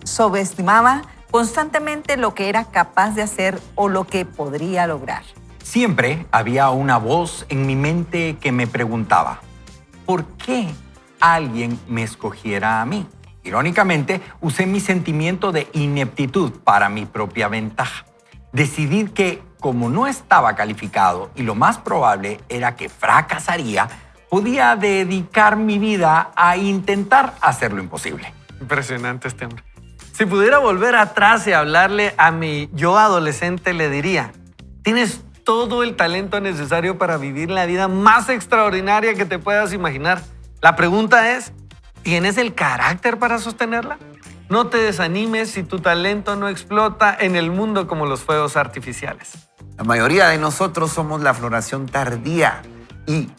Speaker 2: subestimaba constantemente lo que era capaz de hacer o lo que podría lograr.
Speaker 3: Siempre había una voz en mi mente que me preguntaba, ¿por qué alguien me escogiera a mí? Irónicamente, usé mi sentimiento de ineptitud para mi propia ventaja. Decidí que, como no estaba calificado y lo más probable era que fracasaría, podía dedicar mi vida a intentar hacer lo imposible.
Speaker 4: Impresionante este hombre. Si pudiera volver atrás y hablarle a mi yo adolescente, le diría, tienes todo el talento necesario para vivir la vida más extraordinaria que te puedas imaginar. La pregunta es, ¿tienes el carácter para sostenerla? No te desanimes si tu talento no explota en el mundo como los fuegos artificiales.
Speaker 5: La mayoría de nosotros somos la floración tardía y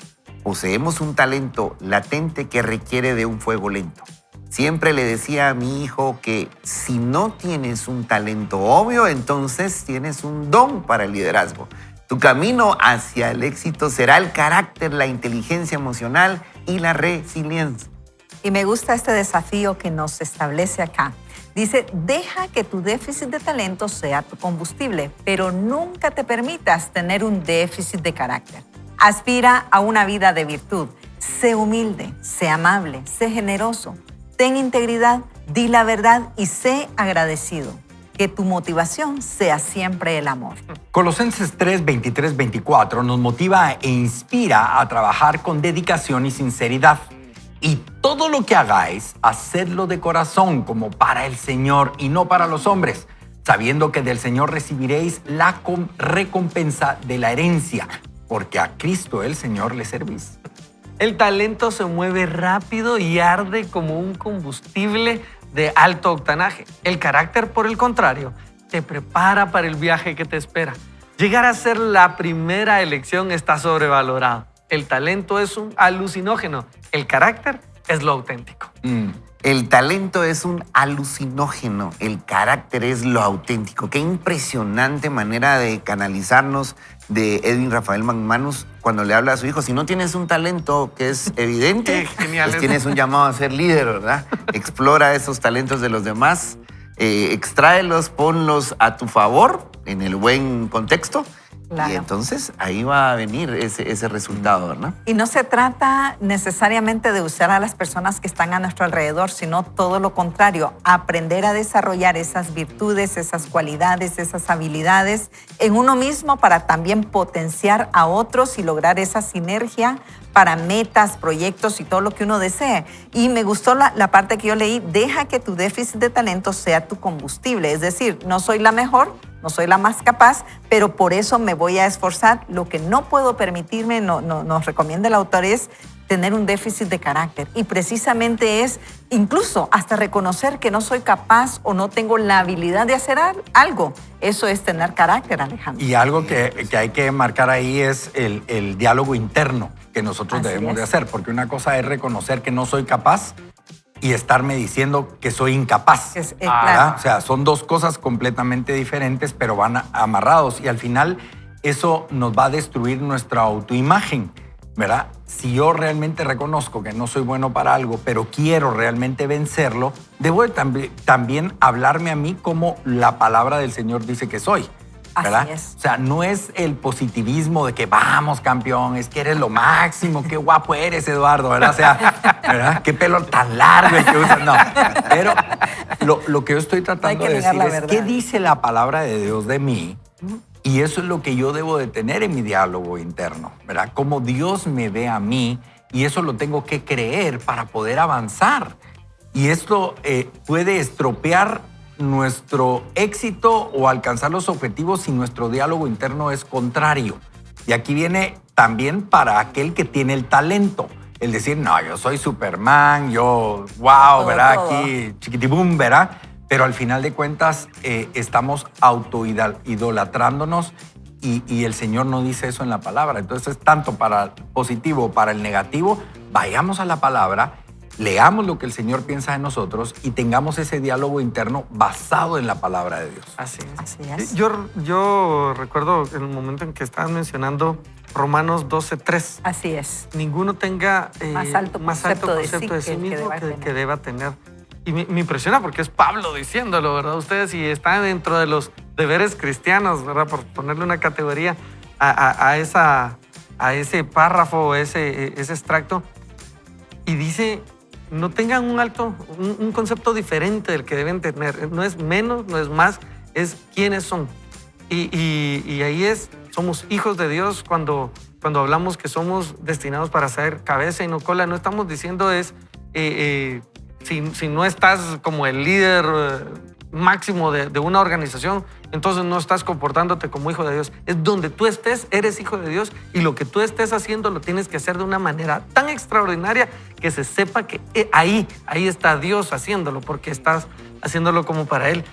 Speaker 5: poseemos un talento latente que requiere de un fuego lento. Siempre le decía a mi hijo que si no tienes un talento obvio, entonces tienes un don para el liderazgo. Tu camino hacia el éxito será el carácter, la inteligencia emocional y la resiliencia.
Speaker 2: Y me gusta este desafío que nos establece acá. Dice, deja que tu déficit de talento sea tu combustible, pero nunca te permitas tener un déficit de carácter. Aspira a una vida de virtud. Sé humilde, sé amable, sé generoso. Ten integridad, di la verdad y sé agradecido. Que tu motivación sea siempre el amor.
Speaker 3: Colosenses 3, 23, 24 nos motiva e inspira a trabajar con dedicación y sinceridad. Y todo lo que hagáis, hacedlo de corazón como para el Señor y no para los hombres, sabiendo que del Señor recibiréis la recompensa de la herencia, porque a Cristo el Señor le servís.
Speaker 4: El talento se mueve rápido y arde como un combustible de alto octanaje. El carácter, por el contrario, te prepara para el viaje que te espera. Llegar a ser la primera elección está sobrevalorado. El talento es un alucinógeno. El carácter es lo auténtico.
Speaker 5: El talento es un alucinógeno, el carácter es lo auténtico. Qué impresionante manera de canalizarnos de Edwin Rafael McManus cuando le habla a su hijo. Si no tienes un talento que es evidente,
Speaker 4: Qué genial
Speaker 5: pues
Speaker 4: es.
Speaker 5: tienes un llamado a ser líder, ¿verdad? Explora esos talentos de los demás, extráelos, ponlos a tu favor en el buen contexto.
Speaker 2: Claro.
Speaker 5: Y entonces ahí va a venir ese resultado, ¿verdad?
Speaker 2: Y no se trata necesariamente de usar a las personas que están a nuestro alrededor, sino todo lo contrario, aprender a desarrollar esas virtudes, esas cualidades, esas habilidades en uno mismo para también potenciar a otros y lograr esa sinergia para metas, proyectos y todo lo que uno desee. Y me gustó la parte que yo leí, deja que tu déficit de talento sea tu combustible. Es decir, no soy la mejor, no soy la más capaz, pero por eso me voy a esforzar. Lo que no puedo permitirme, nos recomienda el autor, es tener un déficit de carácter. Y precisamente es incluso hasta reconocer que no soy capaz o no tengo la habilidad de hacer algo. Eso es tener carácter, Alejandro.
Speaker 3: Y algo que hay que marcar ahí es el diálogo interno que nosotros
Speaker 2: Así
Speaker 3: debemos
Speaker 2: es.
Speaker 3: de hacer, porque una cosa es reconocer que no soy capaz y estarme diciendo que soy incapaz.
Speaker 2: Claro.
Speaker 3: ¿verdad? O sea, son dos cosas completamente diferentes, pero van amarrados y al final eso nos va a destruir nuestra autoimagen, ¿verdad? Si yo realmente reconozco que no soy bueno para algo, pero quiero realmente vencerlo, debo de también hablarme a mí como la palabra del Señor dice que soy. ¿verdad?
Speaker 2: Así es.
Speaker 3: O sea, no es el positivismo de que vamos, campeón, es que eres lo máximo, qué guapo eres, Eduardo, ¿verdad? O sea, ¿verdad? Qué pelo tan largo el que usas. No, pero lo que yo estoy tratando
Speaker 2: que
Speaker 3: de
Speaker 2: negar
Speaker 3: decir
Speaker 2: la
Speaker 3: es
Speaker 2: verdad.
Speaker 3: qué dice la palabra de Dios de mí. Y eso es lo que yo debo de tener en mi diálogo interno, ¿verdad? Cómo Dios me ve a mí y eso lo tengo que creer para poder avanzar. Y esto puede estropear nuestro éxito o alcanzar los objetivos si nuestro diálogo interno es contrario. Y aquí viene también para aquel que tiene el talento. El decir, no, yo soy Superman, yo, wow,
Speaker 2: Todo,
Speaker 3: ¿verdad?
Speaker 2: todo.
Speaker 3: Aquí, chiquitibum, ¿verdad? Pero al final de cuentas estamos autoidolatrándonos y el Señor no dice eso en la palabra. Entonces, tanto para el positivo, para el negativo, vayamos a la palabra, leamos lo que el Señor piensa de nosotros y tengamos ese diálogo interno basado en la palabra de Dios.
Speaker 4: Así es.
Speaker 2: Así es.
Speaker 4: Yo recuerdo el momento en que estabas mencionando Romanos 12:3.
Speaker 2: Así es.
Speaker 4: Ninguno tenga
Speaker 2: Más alto concepto de sí
Speaker 4: concepto de sí
Speaker 2: que el que
Speaker 4: mismo
Speaker 2: deba tener.
Speaker 4: que deba tener. Y me impresiona porque es Pablo diciéndolo, ¿verdad? Ustedes, y está dentro de los deberes cristianos, ¿verdad? Por ponerle una categoría a ese párrafo, ese extracto. Y dice, no tengan un concepto diferente del que deben tener. No es menos, no es más, es quiénes son. Y ahí somos hijos de Dios cuando hablamos que somos destinados para ser cabeza y no cola. No estamos diciendo si no estás como el líder máximo de una organización, entonces no estás comportándote como hijo de Dios. Es donde tú estés, eres hijo de Dios, y lo que tú estés haciendo lo tienes que hacer de una manera tan extraordinaria que se sepa que ahí está Dios haciéndolo, porque estás haciéndolo como para Él.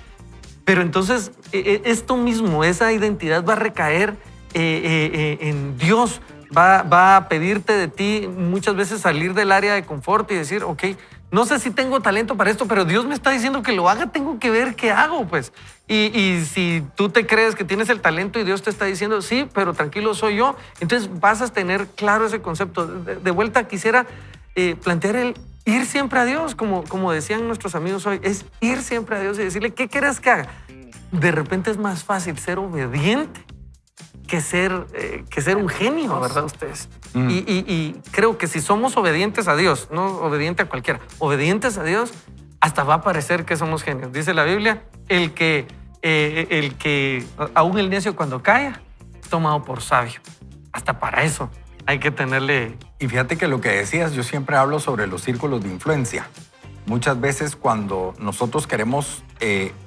Speaker 4: Pero entonces esto mismo, esa identidad va a recaer en Dios. Va a pedirte de ti muchas veces salir del área de confort y decir, ok, no sé si tengo talento para esto, pero Dios me está diciendo que lo haga, tengo que ver qué hago, pues. Y si tú te crees que tienes el talento y Dios te está diciendo, sí, pero tranquilo, soy yo, entonces vas a tener claro ese concepto. De vuelta quisiera plantear el ir siempre a Dios, como decían nuestros amigos hoy, es ir siempre a Dios y decirle, ¿qué quieres que haga? De repente es más fácil ser obediente que ser un genio, ¿verdad ustedes? Y creo que si somos obedientes a Dios, no obediente a cualquiera, obedientes a Dios, hasta va a parecer que somos genios. Dice la Biblia, el que aún el necio cuando calla es tomado por sabio. Hasta para eso hay que tenerle...
Speaker 3: Y fíjate que lo que decías, yo siempre hablo sobre los círculos de influencia. Muchas veces cuando nosotros queremos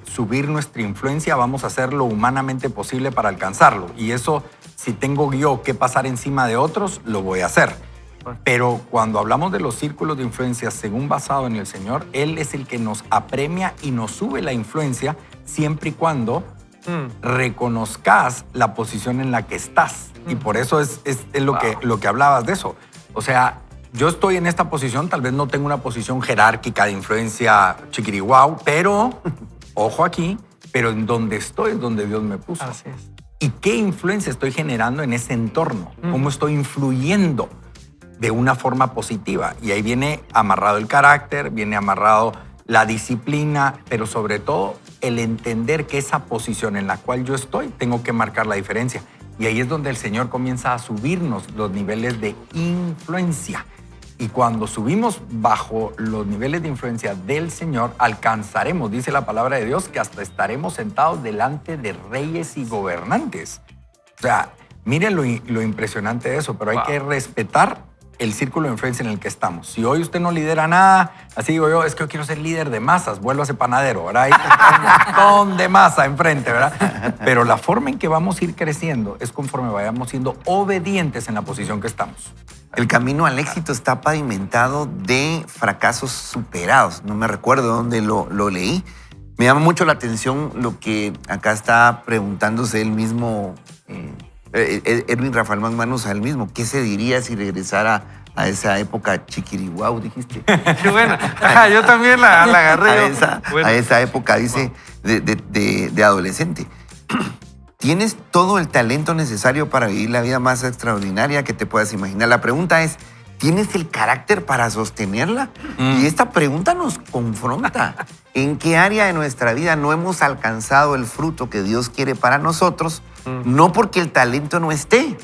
Speaker 3: subir nuestra influencia, vamos a hacer lo humanamente posible para alcanzarlo. Y eso, si tengo yo que pasar encima de otros, lo voy a hacer. Pero cuando hablamos de los círculos de influencia, según basado en el Señor, Él es el que nos apremia y nos sube la influencia siempre y cuando reconozcas la posición en la que estás. Y por eso es lo que hablabas de eso. O sea, yo estoy en esta posición, tal vez no tengo una posición jerárquica de influencia chiquiriguau, pero, ojo aquí, pero en donde estoy es donde Dios me puso.
Speaker 4: Así es.
Speaker 3: ¿Y qué influencia estoy generando en ese entorno? ¿Cómo estoy influyendo de una forma positiva? Y ahí viene amarrado el carácter, viene amarrado la disciplina, pero sobre todo el entender que esa posición en la cual yo estoy, tengo que marcar la diferencia. Y ahí es donde el Señor comienza a subirnos los niveles de influencia. Y cuando subimos bajo los niveles de influencia del Señor, alcanzaremos, dice la palabra de Dios, que hasta estaremos sentados delante de reyes y gobernantes. O sea, miren lo impresionante de eso, pero hay que respetar el círculo de influencia en el que estamos. Si hoy usted no lidera nada, así digo yo, es que yo quiero ser líder de masas, vuélvase panadero, ¿verdad? Ahí un montón de masa enfrente, ¿verdad? Pero la forma en que vamos a ir creciendo es conforme vayamos siendo obedientes en la posición que estamos.
Speaker 5: El camino al éxito está pavimentado de fracasos superados. No me recuerdo dónde lo leí. Me llama mucho la atención lo que acá está preguntándose él mismo, Erwin Rafael McManus a él mismo. ¿Qué se diría si regresara a esa época chiquiriguau, dijiste?
Speaker 4: Qué buena. Ajá, yo también la agarré.
Speaker 5: A esa época, dice, de adolescente. ¿Tienes todo el talento necesario para vivir la vida más extraordinaria que te puedas imaginar? La pregunta es, ¿tienes el carácter para sostenerla? Y esta pregunta nos confronta. ¿En qué área de nuestra vida no hemos alcanzado el fruto que Dios quiere para nosotros? No porque el talento no esté,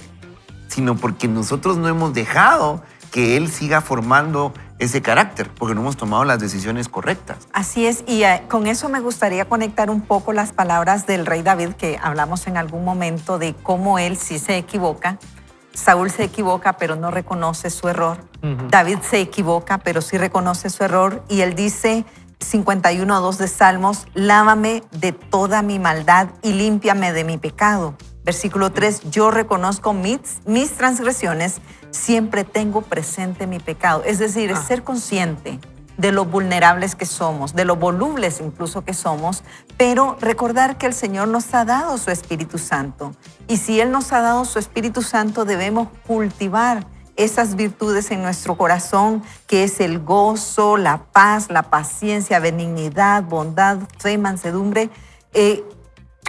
Speaker 5: sino porque nosotros no hemos dejado que Él siga formando ese carácter, porque no hemos tomado las decisiones correctas.
Speaker 2: Así es, y con eso me gustaría conectar un poco las palabras del rey David, que hablamos en algún momento de cómo él sí se equivoca. Saúl se equivoca, pero no reconoce su error. David se equivoca, pero sí reconoce su error. Y él dice, 51:2 de Salmos, lávame de toda mi maldad y límpiame de mi pecado. Versículo 3, yo reconozco mis transgresiones, siempre tengo presente mi pecado. Es decir, es ser consciente de lo vulnerables que somos, de lo volubles incluso que somos, pero recordar que el Señor nos ha dado su Espíritu Santo. Y si Él nos ha dado su Espíritu Santo, debemos cultivar esas virtudes en nuestro corazón, que es el gozo, la paz, la paciencia, benignidad, bondad, fe, mansedumbre.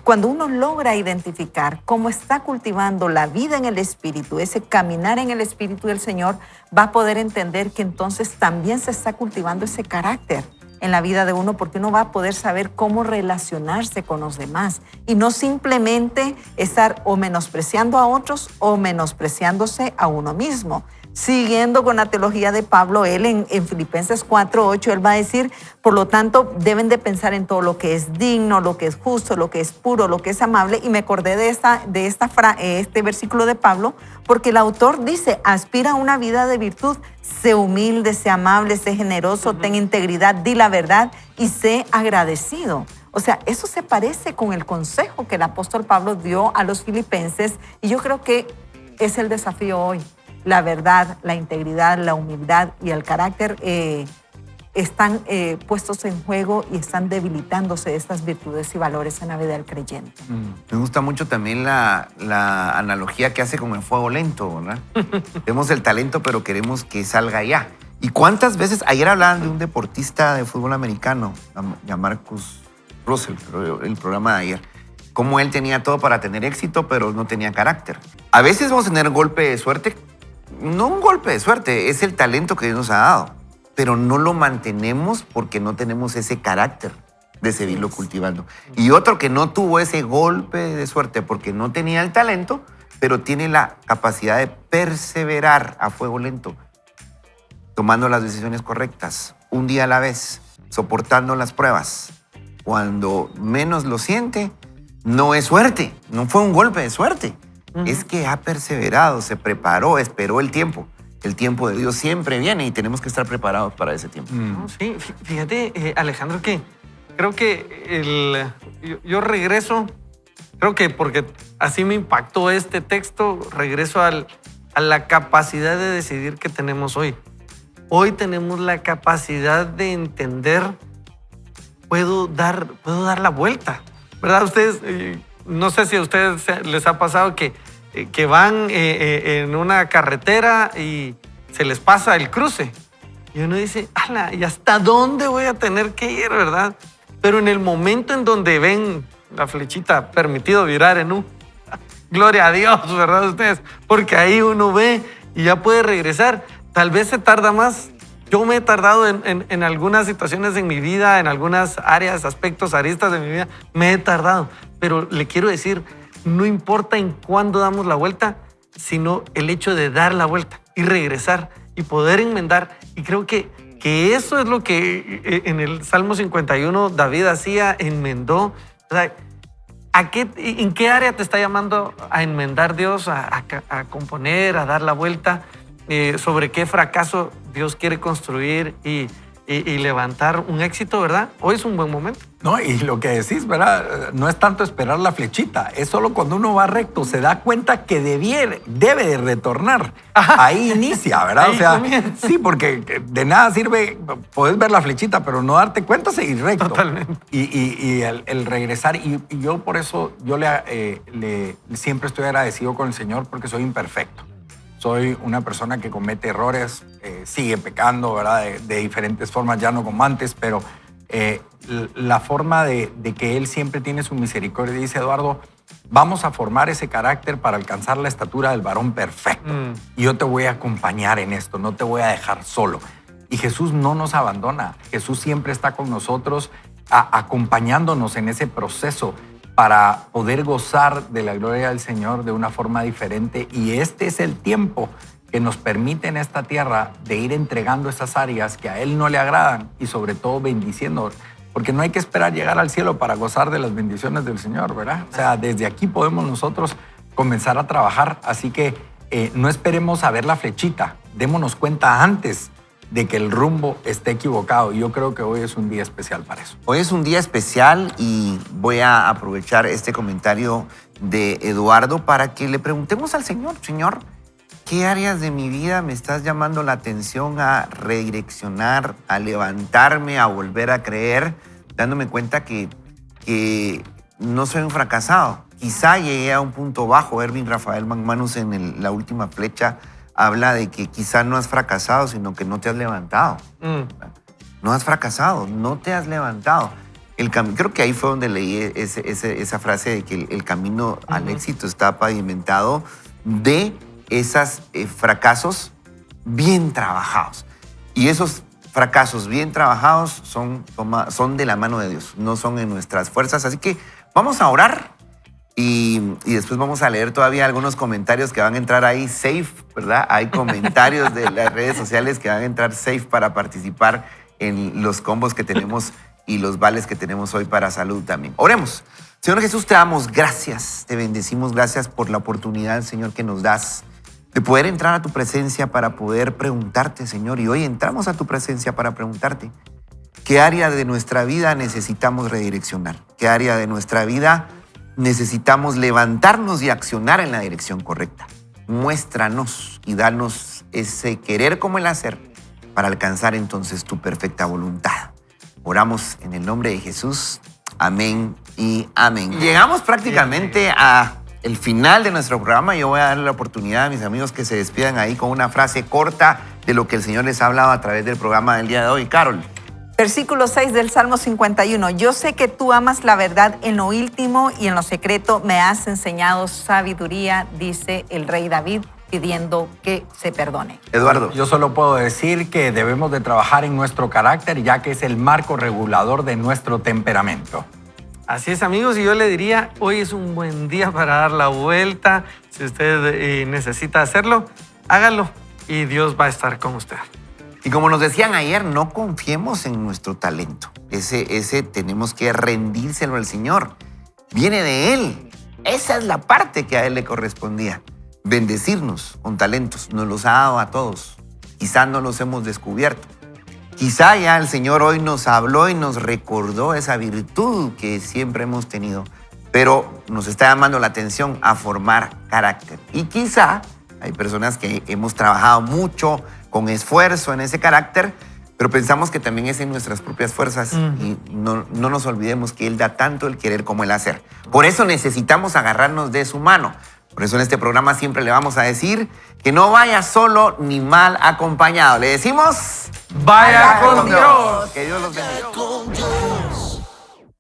Speaker 2: Cuando uno logra identificar cómo está cultivando la vida en el Espíritu, ese caminar en el Espíritu del Señor, va a poder entender que entonces también se está cultivando ese carácter en la vida de uno, porque uno va a poder saber cómo relacionarse con los demás y no simplemente estar o menospreciando a otros o menospreciándose a uno mismo. Siguiendo con la teología de Pablo, él en Filipenses 4:8, él va a decir, por lo tanto, deben de pensar en todo lo que es digno, lo que es justo, lo que es puro, lo que es amable. Y me acordé de este versículo de Pablo, porque el autor dice, aspira a una vida de virtud, sé humilde, sé amable, sé generoso, ten integridad, di la verdad y sé agradecido. O sea, eso se parece con el consejo que el apóstol Pablo dio a los filipenses, y yo creo que es el desafío hoy. La verdad, la integridad, la humildad y el carácter están puestos en juego y están debilitándose estas virtudes y valores en la vida del creyente.
Speaker 5: Me gusta mucho también la analogía que hace con el fuego lento, ¿verdad? Tenemos el talento, pero queremos que salga ya. ¿Y cuántas veces? Ayer hablaban de un deportista de fútbol americano, a Marcus Russell, el programa de ayer. Cómo él tenía todo para tener éxito, pero no tenía carácter. A veces vamos a tener golpe de suerte. No un golpe de suerte, es el talento que Dios nos ha dado, pero no lo mantenemos porque no tenemos ese carácter de seguirlo cultivando. Y otro que no tuvo ese golpe de suerte porque no tenía el talento, pero tiene la capacidad de perseverar a fuego lento, tomando las decisiones correctas, un día a la vez, soportando las pruebas. Cuando menos lo siente, no es suerte, no fue un golpe de suerte. Es que ha perseverado, se preparó, esperó el tiempo. El tiempo de Dios siempre viene y tenemos que estar preparados para ese tiempo.
Speaker 4: No, sí, fíjate, Alejandro, que creo que yo regreso, creo que porque así me impactó este texto, regreso a la capacidad de decidir que tenemos hoy. Hoy tenemos la capacidad de entender, puedo dar la vuelta, ¿verdad? Ustedes... No sé si a ustedes les ha pasado que van en una carretera y se les pasa el cruce. Y uno dice, ¡ala! ¿Y hasta dónde voy a tener que ir, verdad? Pero en el momento en donde ven la flechita permitido virar en U, gloria a Dios, ¿verdad ustedes? Porque ahí uno ve y ya puede regresar. Tal vez se tarda más. Yo me he tardado en algunas situaciones en mi vida, en algunas áreas, aspectos, aristas de mi vida, me he tardado. Pero le quiero decir, no importa en cuándo damos la vuelta, sino el hecho de dar la vuelta y regresar y poder enmendar. Y creo que eso es lo que en el Salmo 51 David hacía, enmendó. O sea, ¿en qué área te está llamando a enmendar Dios, a componer, a dar la vuelta? Sobre qué fracaso Dios quiere construir y levantar un éxito, ¿verdad? Hoy es un buen momento.
Speaker 3: No, y lo que decís, ¿verdad? No es tanto esperar la flechita, es solo cuando uno va recto, se da cuenta que debe de retornar. Ajá. Ahí inicia, ¿verdad?
Speaker 4: Ahí comienza.
Speaker 3: Sí, porque de nada sirve, podés ver la flechita, pero no darte cuenta, seguir recto.
Speaker 4: Totalmente.
Speaker 3: Y el regresar, y yo por eso, yo siempre estoy agradecido con el Señor porque soy imperfecto. Soy una persona que comete errores, sigue pecando, ¿verdad? De diferentes formas, ya no como antes, pero la forma de que Él siempre tiene su misericordia. Dice Eduardo, vamos a formar ese carácter para alcanzar la estatura del varón perfecto. Y yo te voy a acompañar en esto, no te voy a dejar solo. Y Jesús no nos abandona, Jesús siempre está con nosotros, acompañándonos en ese proceso para poder gozar de la gloria del Señor de una forma diferente. Y este es el tiempo que nos permite en esta tierra de ir entregando esas áreas que a Él no le agradan y sobre todo bendiciendo, porque no hay que esperar llegar al cielo para gozar de las bendiciones del Señor, ¿verdad? O sea, desde aquí podemos nosotros comenzar a trabajar, así que no esperemos a ver la flechita, démonos cuenta antes de que el rumbo esté equivocado. Y yo creo que hoy es un día especial para eso.
Speaker 5: Hoy es un día especial y voy a aprovechar este comentario de Eduardo para que le preguntemos al Señor, Señor, ¿qué áreas de mi vida me estás llamando la atención a redireccionar, a levantarme, a volver a creer, dándome cuenta que no soy un fracasado? Quizá llegué a un punto bajo. Erwin Rafael McManus en la última flecha habla de que quizá no has fracasado, sino que no te has levantado. No has fracasado, no te has levantado. Creo que ahí fue donde leí esa frase de que el camino al éxito está pavimentado de esos fracasos bien trabajados. Y esos fracasos bien trabajados son de la mano de Dios, no son en nuestras fuerzas. Así que vamos a orar y después vamos a leer todavía algunos comentarios que van a entrar ahí safe, ¿verdad? Hay comentarios de las redes sociales que van a entrar safe para participar en los combos que tenemos y los vales que tenemos hoy para salud también. Oremos. Señor Jesús, te damos gracias, te bendecimos, gracias por la oportunidad, Señor, que nos das de poder entrar a tu presencia para poder preguntarte, Señor. Y hoy entramos a tu presencia para preguntarte qué área de nuestra vida necesitamos redireccionar, qué área de nuestra vida necesitamos levantarnos y accionar en la dirección correcta. Muéstranos y danos ese querer como el hacer para alcanzar entonces tu perfecta voluntad. Oramos en el nombre de Jesús. Amén y amén. Llegamos prácticamente a el final de nuestro programa. Yo voy a darle la oportunidad a mis amigos que se despidan ahí con una frase corta de lo que el Señor les ha hablado a través del programa del día de hoy. Carol.
Speaker 2: Versículo 6 del Salmo 51. Yo sé que tú amas la verdad en lo íntimo y en lo secreto me has enseñado sabiduría, dice el rey David, pidiendo que se perdone.
Speaker 5: Eduardo.
Speaker 3: Yo solo puedo decir que debemos de trabajar en nuestro carácter, ya que es el marco regulador de nuestro temperamento.
Speaker 4: Así es, amigos, y yo le diría, hoy es un buen día para dar la vuelta. Si usted necesita hacerlo, hágalo y Dios va a estar con usted.
Speaker 5: Y como nos decían ayer, no confiemos en nuestro talento. Ese tenemos que rendírselo al Señor. Viene de Él. Esa es la parte que a Él le correspondía. Bendecirnos con talentos. Nos los ha dado a todos. Quizá no los hemos descubierto. Quizá ya el Señor hoy nos habló y nos recordó esa virtud que siempre hemos tenido, pero nos está llamando la atención a formar carácter. Y quizá hay personas que hemos trabajado mucho con esfuerzo en ese carácter, pero pensamos que también es en nuestras propias fuerzas y no nos olvidemos que Él da tanto el querer como el hacer. Por eso necesitamos agarrarnos de su mano. Por eso en este programa siempre le vamos a decir que no vaya solo ni mal acompañado. Le decimos,
Speaker 4: ¡Vaya con Dios!
Speaker 5: Que Dios los bendiga.